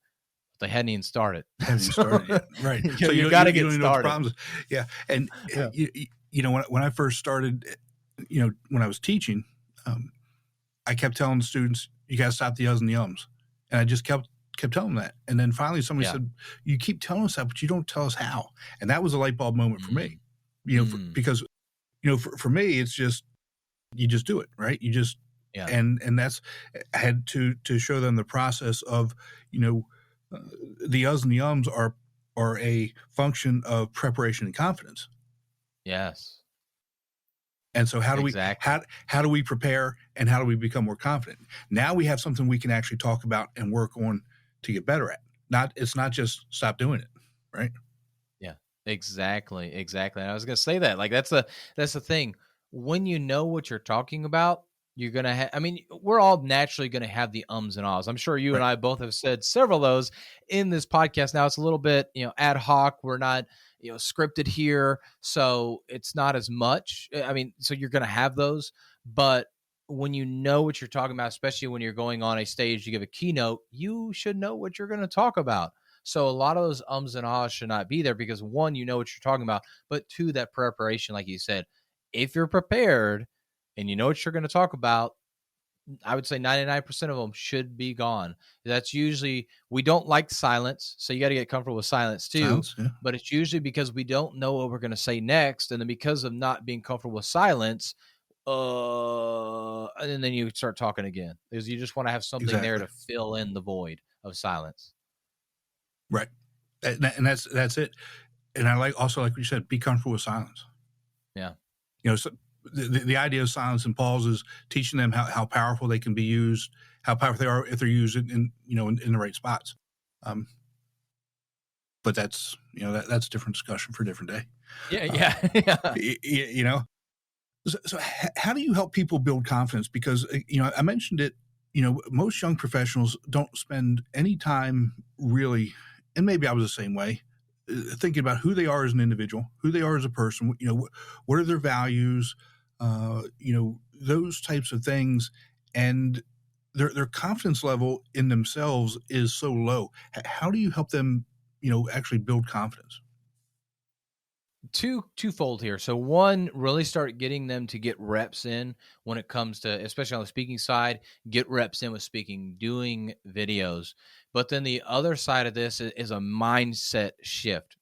They hadn't even started. Yet. Right. So you got to get started. Problems. Yeah. And when I first started, when I was teaching, I kept telling the students, you got to stop the uhs and the ums. And I just kept telling them that. And then finally somebody said, you keep telling us that, but you don't tell us how. And that was a light bulb moment for me, because, for me, it's just, you just do it, right? You just, and that's, I had to show them the process of, the uhs and the ums are a function of preparation and confidence. Yes. And so how do we prepare, and how do we become more confident? Now we have something we can actually talk about and work on to get better at. It's not just stop doing it, right? Yeah, exactly. And I was going to say that, like, that's the thing. When you know what you're talking about, you're going to have, we're all naturally going to have the ums and ahs. I'm sure you and I both have said several of those in this podcast. Now it's a little bit, ad hoc. We're not, scripted here. So it's not as much. So you're going to have those, but when you know what you're talking about, especially when you're going on a stage to give a keynote, you should know what you're going to talk about. So a lot of those ums and ahs should not be there because one, you know what you're talking about, but two, that preparation, like you said, if you're prepared and you know what you're going to talk about, I would say 99% of them should be gone. That's usually, we don't like silence. So you got to get comfortable with silence too. Silence, yeah. But it's usually because we don't know what we're going to say next. And then because of not being comfortable with silence, and then you start talking again because you just want to have something there to fill in the void of silence. Right. And that's it. And I like what you said, be comfortable with silence. Yeah. So the idea of silence and pause is teaching them how powerful they can be used, how powerful they are if they're used in the right spots. But that's that's a different discussion for a different day. Yeah. So how do you help people build confidence? Because I mentioned it. Most young professionals don't spend any time really, and maybe I was the same way, thinking about who they are as an individual, who they are as a person. What are their values? Those types of things, and their confidence level in themselves is so low. How do you help them, actually build confidence? Twofold here. So one, really start getting them to get reps in when it comes to, especially on the speaking side, get reps in with speaking, doing videos. But then the other side of this is a mindset shift.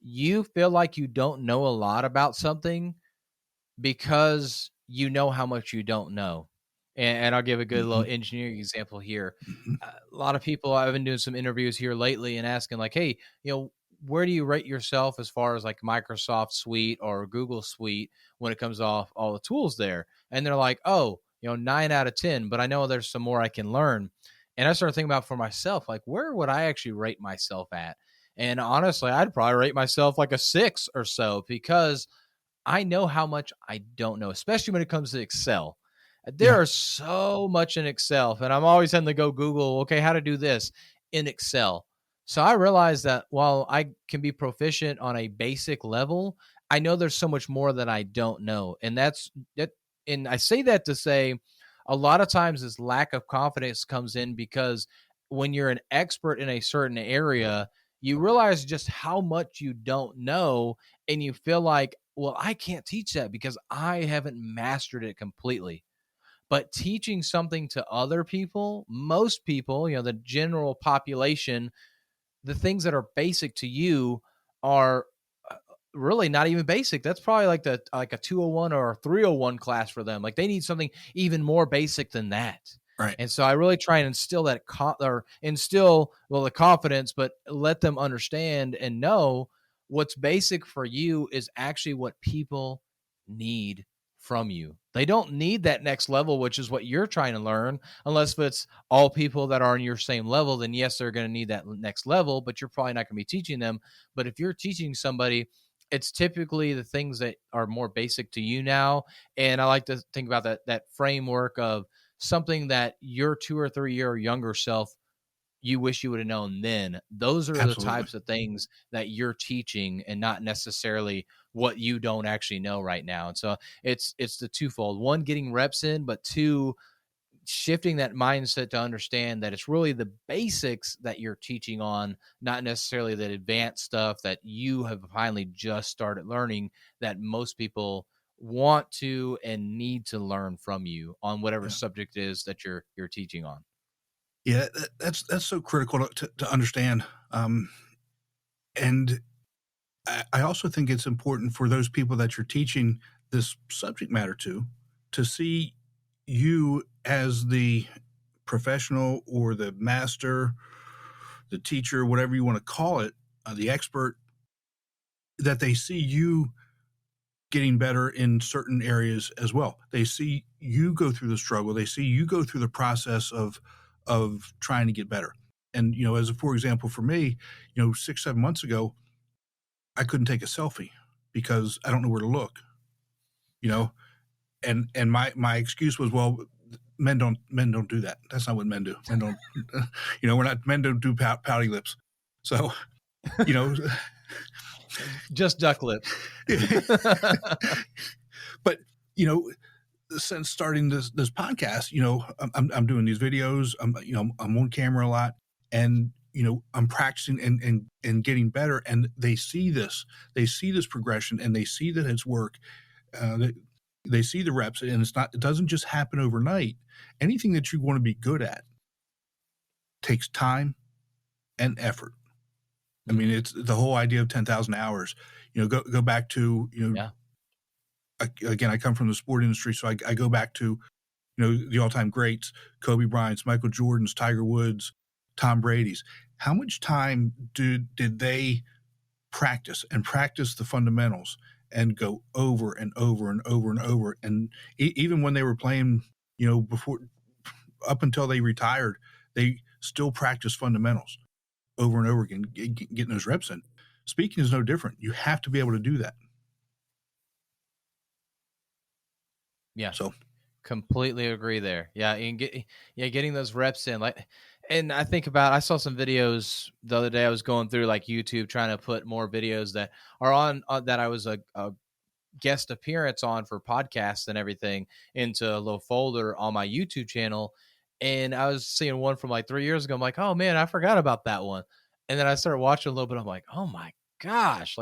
You feel like you don't know a lot about something because you know how much you don't know. And I'll give a good little engineering example here. A lot of people, I've been doing some interviews here lately and asking like, hey, where do you rate yourself as far as like Microsoft Suite or Google Suite when it comes off all the tools there? And they're like, 9 out of 10, but I know there's some more I can learn. And I started thinking about for myself, like, where would I actually rate myself at? And honestly, I'd probably rate myself like a 6 or so because I know how much I don't know, especially when it comes to Excel. There are so much in Excel, and I'm always having to go Google, okay, how to do this in Excel. So I realized that while I can be proficient on a basic level, I know there's so much more that I don't know. And that's it. And I say that to say a lot of times this lack of confidence comes in because when you're an expert in a certain area, you realize just how much you don't know. And you feel like, well, I can't teach that because I haven't mastered it completely. But teaching something to other people, most people, the general population, the things that are basic to you are really not even basic. That's probably like a 201 or a 301 class for them. Like they need something even more basic than that. Right. And so I really try and instill that the confidence, but let them understand and know what's basic for you is actually what people need from you. They don't need that next level, which is what you're trying to learn, unless it's all people that are on your same level, then yes, they're going to need that next level, but you're probably not going to be teaching them. But if you're teaching somebody, it's typically the things that are more basic to you now. And I like to think about that framework of something that your 2 or 3 year younger self, you wish you would have known then. Those are the types of things that you're teaching and not necessarily what you don't actually know right now. And so it's the twofold. One, getting reps in, but two, shifting that mindset to understand that it's really the basics that you're teaching on, not necessarily the advanced stuff that you have finally just started learning that most people want to and need to learn from you on whatever subject it is that you're teaching on. Yeah, that's so critical to understand. And I also think it's important for those people that you're teaching this subject matter to see you as the professional or the master, the teacher, whatever you want to call it, the expert, that they see you getting better in certain areas as well. They see you go through the struggle. They see you go through the process of trying to get better. And, for example, for me, 6-7 months ago, I couldn't take a selfie because I don't know where to look, and my excuse was, well, men don't do that. That's not what men do. Men don't, men don't do pouty lips. So, just duck lips. But, since starting this podcast, I'm doing these videos. I'm on camera a lot, and I'm practicing and getting better. And they see this progression, and they see that it's work. They see the reps, and it doesn't just happen overnight. Anything that you want to be good at takes time and effort. I mean, it's the whole idea of 10,000 hours. Go back to again, I come from the sport industry, so I go back to the all-time greats: Kobe Bryant's, Michael Jordan's, Tiger Woods, Tom Brady's. How much time did they practice the fundamentals and go over and over and over and over? And even when they were playing, before, up until they retired, they still practiced fundamentals over and over again, getting those reps in. Speaking is no different. You have to be able to do that. Yeah. So completely agree there. Yeah. And getting those reps in, and I saw some videos the other day. I was going through like YouTube, trying to put more videos that are on that I was a guest appearance on for podcasts and everything into a little folder on my YouTube channel. And I was seeing one from like 3 years ago. I'm like, oh man, I forgot about that one. And then I started watching a little bit. I'm like, oh my gosh,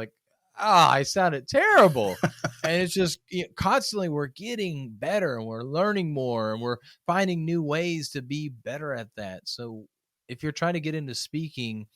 I sounded terrible. And it's just constantly we're getting better and we're learning more and we're finding new ways to be better at that. So if you're trying to get into speaking,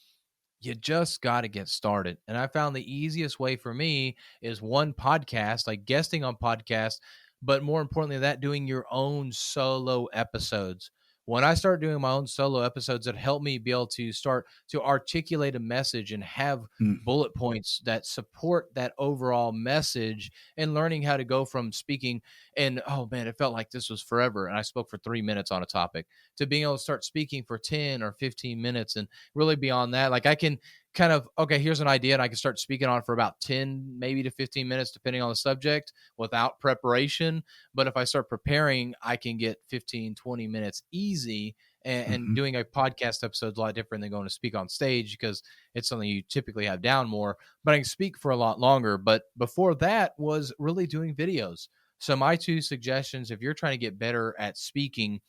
you just got to get started. And I found the easiest way for me is one podcast, like guesting on podcasts, but more importantly than that, doing your own solo episodes. When I start doing my own solo episodes, it helped me be able to start to articulate a message and have bullet points that support that overall message, and learning how to go from speaking and, oh man, it felt like this was forever, and I spoke for 3 minutes on a topic, to being able to start speaking for 10 or 15 minutes. And really beyond that, like I can kind of, okay, here's an idea, and I can start speaking on it for about 10, maybe to 15 minutes, depending on the subject, without preparation. But if I start preparing, I can get 15, 20 minutes easy. And doing a podcast episode is a lot different than going to speak on stage, because it's something you typically have down more, but I can speak for a lot longer. But before that was really doing videos. So my 2 suggestions, if you're trying to get better at speaking,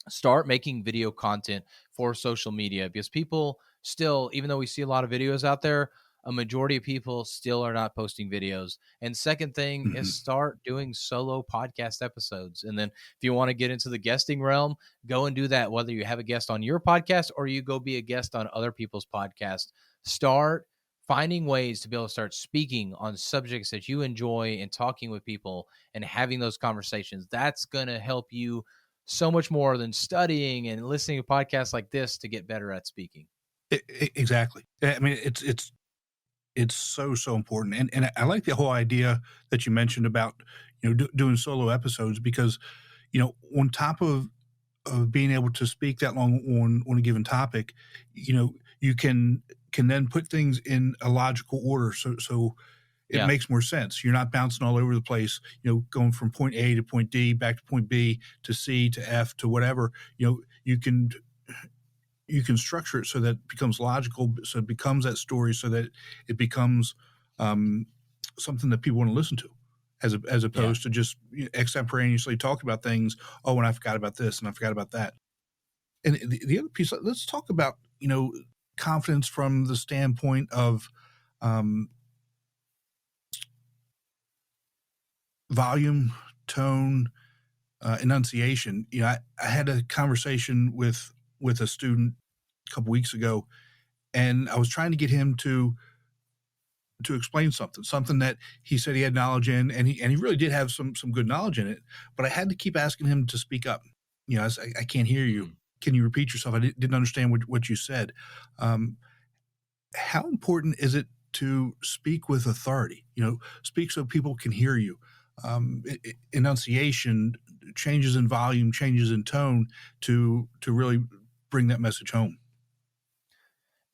start making video content for social media, because people still, even though we see a lot of videos out there, a majority of people still are not posting videos. And second thing is start doing solo podcast episodes. And then if you want to get into the guesting realm, go and do that, whether you have a guest on your podcast or you go be a guest on other people's podcasts. Start finding ways to be able to start speaking on subjects that you enjoy and talking with people and having those conversations. That's going to help you so much more than studying and listening to podcasts like this to get better at speaking. Exactly. I mean, it's so important. And I like the whole idea that you mentioned about, doing solo episodes, because, on top of being able to speak that long on a given topic, you can then put things in a logical order. So it makes more sense. You're not bouncing all over the place, going from point A to point D, back to point B to C to F to whatever. You can structure it so that it becomes logical, so it becomes that story, so that it becomes something that people want to listen to, as opposed to just extemporaneously talk about things. Oh, and I forgot about this, and I forgot about that. And the other piece, let's talk about, confidence from the standpoint of volume, tone, enunciation. I had a conversation with a student a couple weeks ago, and I was trying to get him to explain something that he said he had knowledge in, and he really did have some good knowledge in it, but I had to keep asking him to speak up. I can't hear you. Can you repeat yourself? I didn't understand what you said. How important is it to speak with authority? Speak so people can hear you. Enunciation, changes in volume, changes in tone to really bring that message home.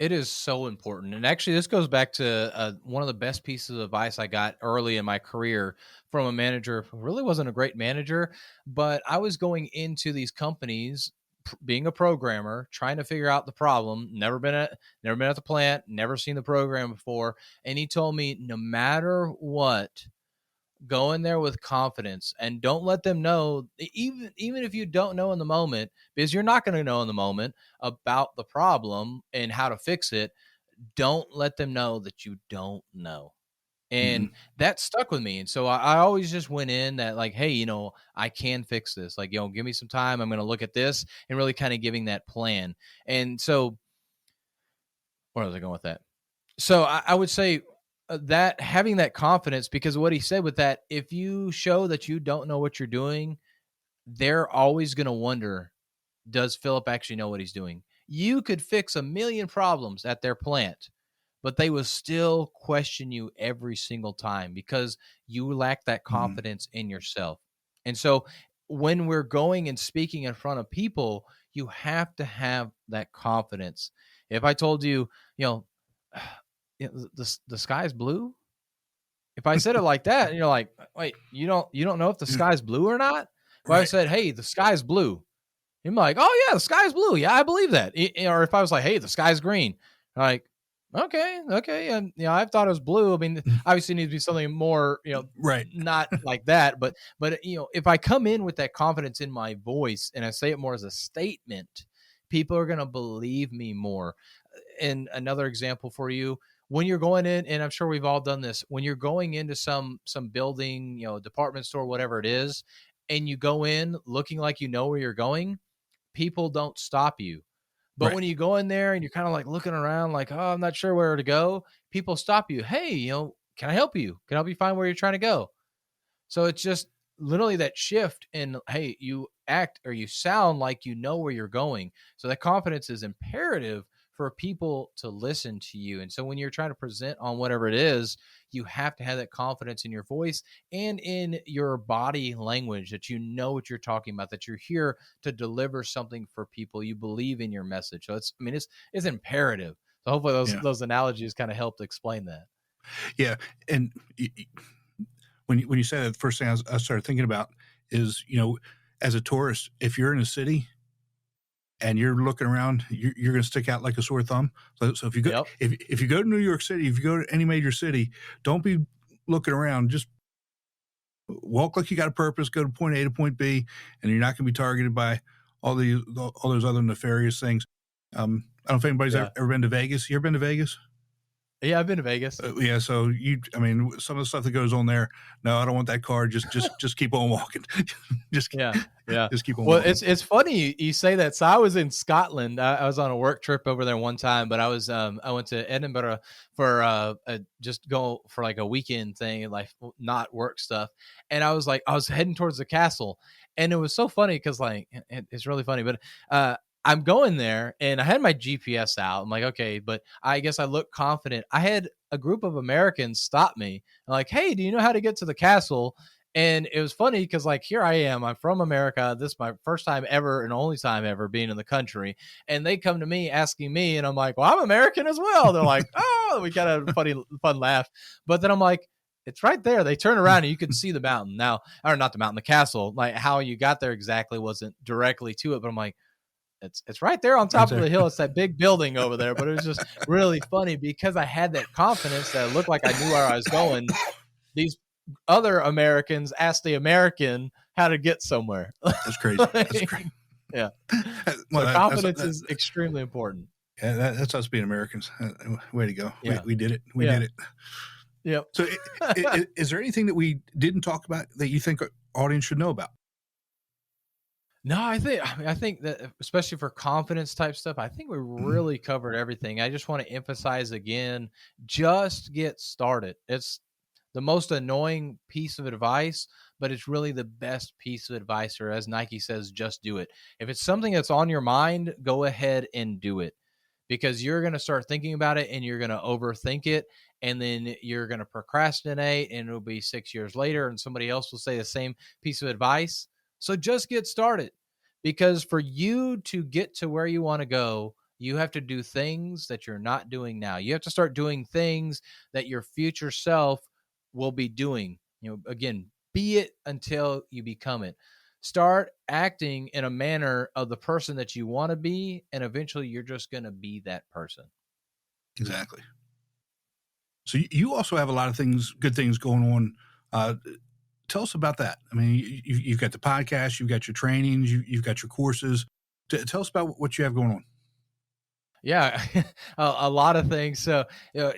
It is so important. And actually, this goes back to one of the best pieces of advice I got early in my career from a manager who really wasn't a great manager, but I was going into these companies being a programmer, trying to figure out the problem, never been at the plant, never seen the program before. And he told me, no matter what, go in there with confidence and don't let them know, even if you don't know in the moment, because you're not going to know in the moment about the problem and how to fix it. Don't let them know that you don't know. And that stuck with me. And so I always just went in that like, hey, I can fix this. Like, give me some time. I'm going to look at this, and really kind of giving that plan. And so where was I going with that? So I would say that having that confidence, because what he said with that, if you show that you don't know what you're doing, they're always going to wonder, does Philip actually know what he's doing? You could fix a million problems at their plant, but they will still question you every single time because you lack that confidence in yourself. And so when we're going and speaking in front of people, you have to have that confidence. If I told you, the sky's blue, if I said it like that, and you're like, wait, you don't know if the sky's blue or not? Well, I said, hey, the sky's blue. You're like, oh yeah, the sky's blue. Yeah, I believe that. Or if I was like, hey, the sky's green, like, okay, and I thought it was blue. I mean, obviously, it needs to be something more, not like that. But if I come in with that confidence in my voice and I say it more as a statement, people are gonna believe me more. And another example for you, when you're going in, and I'm sure we've all done this, when you're going into some building, department store, whatever it is, and you go in looking like you know where you're going, people don't stop you. But when you go in there and you're kind of like looking around like, oh, I'm not sure where to go, people stop you. Hey, can I help you? Can I help you find where you're trying to go? So it's just literally that shift in, hey, you act or you sound like you know where you're going. So that confidence is imperative for people to listen to you. And so when you're trying to present on whatever it is, you have to have that confidence in your voice and in your body language, that you know what you're talking about, that you're here to deliver something for people. You believe in your message. So it's imperative. So hopefully those analogies kind of helped explain that. Yeah. And when you say that, the first thing I started thinking about is, as a tourist, if you're in a city and you're looking around, you're going to stick out like a sore thumb. So if you go, if you go to New York City, if you go to any major city, don't be looking around. Just walk like you got a purpose. Go to point A to point B, and you're not going to be targeted by all those other nefarious things. I don't know if anybody's ever been to Vegas. You ever been to Vegas? Yeah, I've been to Vegas. Yeah, so some of the stuff that goes on there. No, I don't want that car. Just keep on walking. Just keep on. Well, walking. It's funny you say that. So I was in Scotland. I was on a work trip over there one time, but I went to Edinburgh for just go for like a weekend thing, like not work stuff. And I was heading towards the castle, and it was so funny because like it's really funny, but I'm going there and I had my GPS out. I'm like, okay, but I guess I look confident. I had a group of Americans stop me. I'm like, hey, do you know how to get to the castle? And it was funny because like, here I am, I'm from America. This is my first time ever and only time ever being in the country. And they come to me asking me, and I'm like, well, I'm American as well. They're like, oh, we got a fun laugh. But then I'm like, it's right there. They turn around and you can see the mountain now, or not the mountain, the castle. Like how you got there exactly wasn't directly to it, but I'm like, it's right there on top of the hill. It's that big building over there. But it was just really funny because I had that confidence that it looked like I knew where I was going. These other Americans asked the American how to get somewhere. That's crazy. That's crazy. Yeah. Well, so confidence is extremely important. Yeah, that's us being Americans. Way to go. Yeah. We did it. We did it. Yep. So is there anything that we didn't talk about that you think our audience should know about? No, I think that especially for confidence type stuff, I think we really covered everything. I just want to emphasize again, just get started. It's the most annoying piece of advice, but it's really the best piece of advice, or as Nike says, just do it. If it's something that's on your mind, go ahead and do it, because you're going to start thinking about it and you're going to overthink it. And then you're going to procrastinate, and it'll be 6 years later and somebody else will say the same piece of advice. So just get started, because for you to get to where you want to go, you have to do things that you're not doing now. You have to start doing things that your future self will be doing. Again, be it until you become it. Start acting in a manner of the person that you want to be, and eventually you're just going to be that person. Exactly. So you also have a lot of good things going on tell us about that. I mean, you've got the podcast, you've got your trainings, you've got your courses. Tell us about what you have going on. Yeah, a lot of things. So,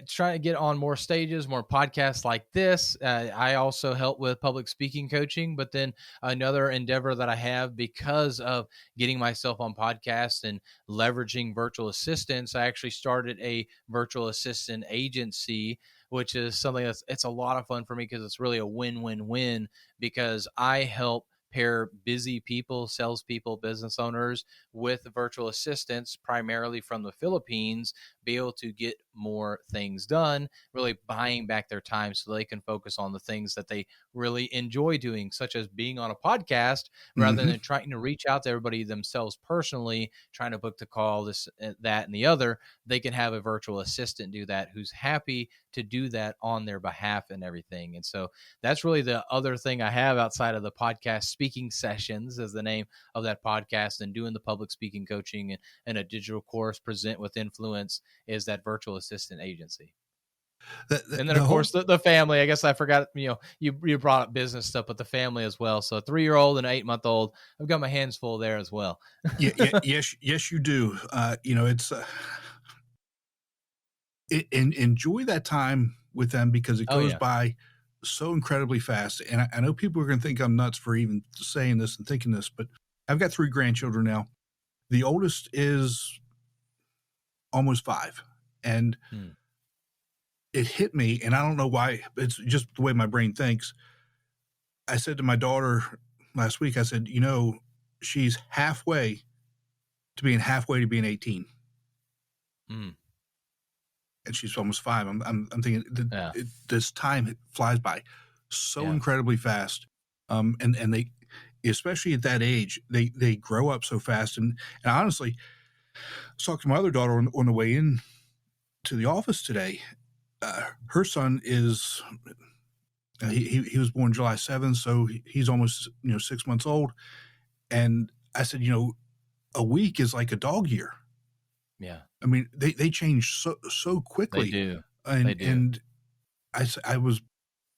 trying to get on more stages, more podcasts like this. I also help with public speaking coaching, but then another endeavor that I have because of getting myself on podcasts and leveraging virtual assistants, I actually started a virtual assistant agency, which is something it's a lot of fun for me because it's really a win-win-win because I help pair busy people, salespeople, business owners with virtual assistants, primarily from the Philippines, be able to get more things done, really buying back their time so they can focus on the things that they really enjoy doing, such as being on a podcast, rather than trying to reach out to everybody themselves personally, trying to book the call, this, that, and the other. They can have a virtual assistant do that who's happy to do that on their behalf and everything. And so that's really the other thing I have outside of the podcast. Speaking Sessions is the name of that podcast, and doing the public speaking coaching and a digital course, Present with Influence, is that virtual assistant agency. And then, of course, the family. I guess I forgot, you brought up business stuff, but the family as well. So a 3-year-old and an 8-month-old, I've got my hands full there as well. Yes, you do. It's enjoy that time with them because it goes by so incredibly fast. And I know people are going to think I'm nuts for even saying this and thinking this, but I've got 3 grandchildren now. The oldest is almost 5. And it hit me, and I don't know why. It's just the way my brain thinks. I said to my daughter last week, I said, she's halfway to being 18. And she's almost 5. I'm thinking this time flies by so incredibly fast. And they, especially at that age, they grow up so fast. And honestly, I was talking to my other daughter on the way in to the office today. Her son is, he was born July 7th, so he's almost, 6 months old. And I said, a week is like a dog year. Yeah. I mean, they change so quickly. They do. And, they do. And I was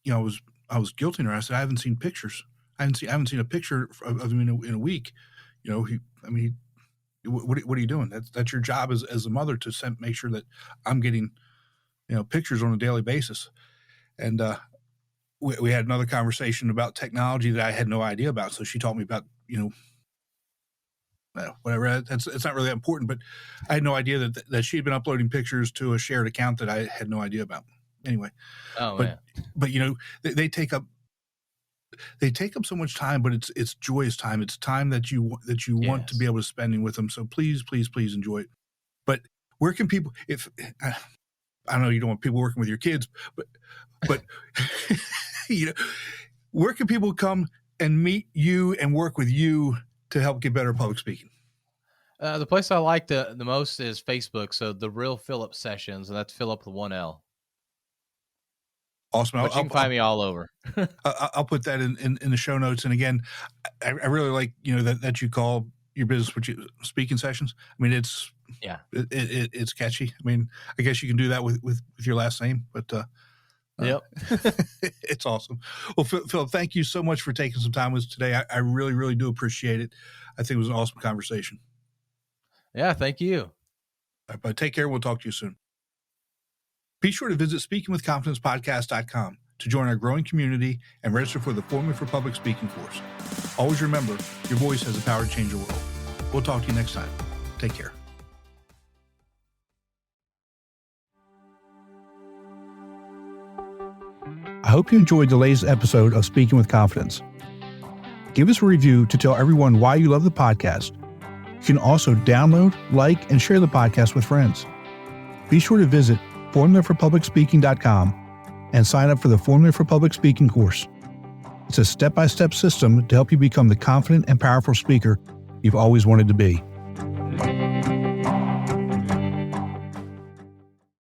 guilting her. I said, I haven't seen pictures. I haven't seen a picture of him in a week. What are you doing? That's your job as a mother to make sure that I'm getting, pictures on a daily basis. And we had another conversation about technology that I had no idea about. So she taught me about, whatever. It's not really that important, but I had no idea that she'd been uploading pictures to a shared account that I had no idea about. Anyway, but they take up so much time, but it's joyous time. It's time that you want to be able to spend with them. So please enjoy it. But where can people, I know you don't want people working with your kids, but where can people come and meet you and work with you to help get better at public speaking? The place I like the most is Facebook. So The Real Philip Sessions, and that's Philip with 1 L. Awesome. But you can find me all over. I'll put that in the show notes. And again, I really like, that you call your business speaking sessions. I mean, it's catchy. I mean, I guess you can do that with your last name, but yep. It's awesome. Well, Philip, thank you so much for taking some time with us today. I really, really do appreciate it. I think it was an awesome conversation. Yeah, thank you. All right, but take care. We'll talk to you soon. Be sure to visit speakingwithconfidencepodcast.com to join our growing community and register for the Formula for Public Speaking course. Always remember, your voice has the power to change the world. We'll talk to you next time. Take care. I hope you enjoyed the latest episode of Speaking with Confidence. Give us a review to tell everyone why you love the podcast. You can also download, like, and share the podcast with friends. Be sure to visit formulaforpublicspeaking.com and sign up for the Formula for Public Speaking course. It's a step-by-step system to help you become the confident and powerful speaker you've always wanted to be.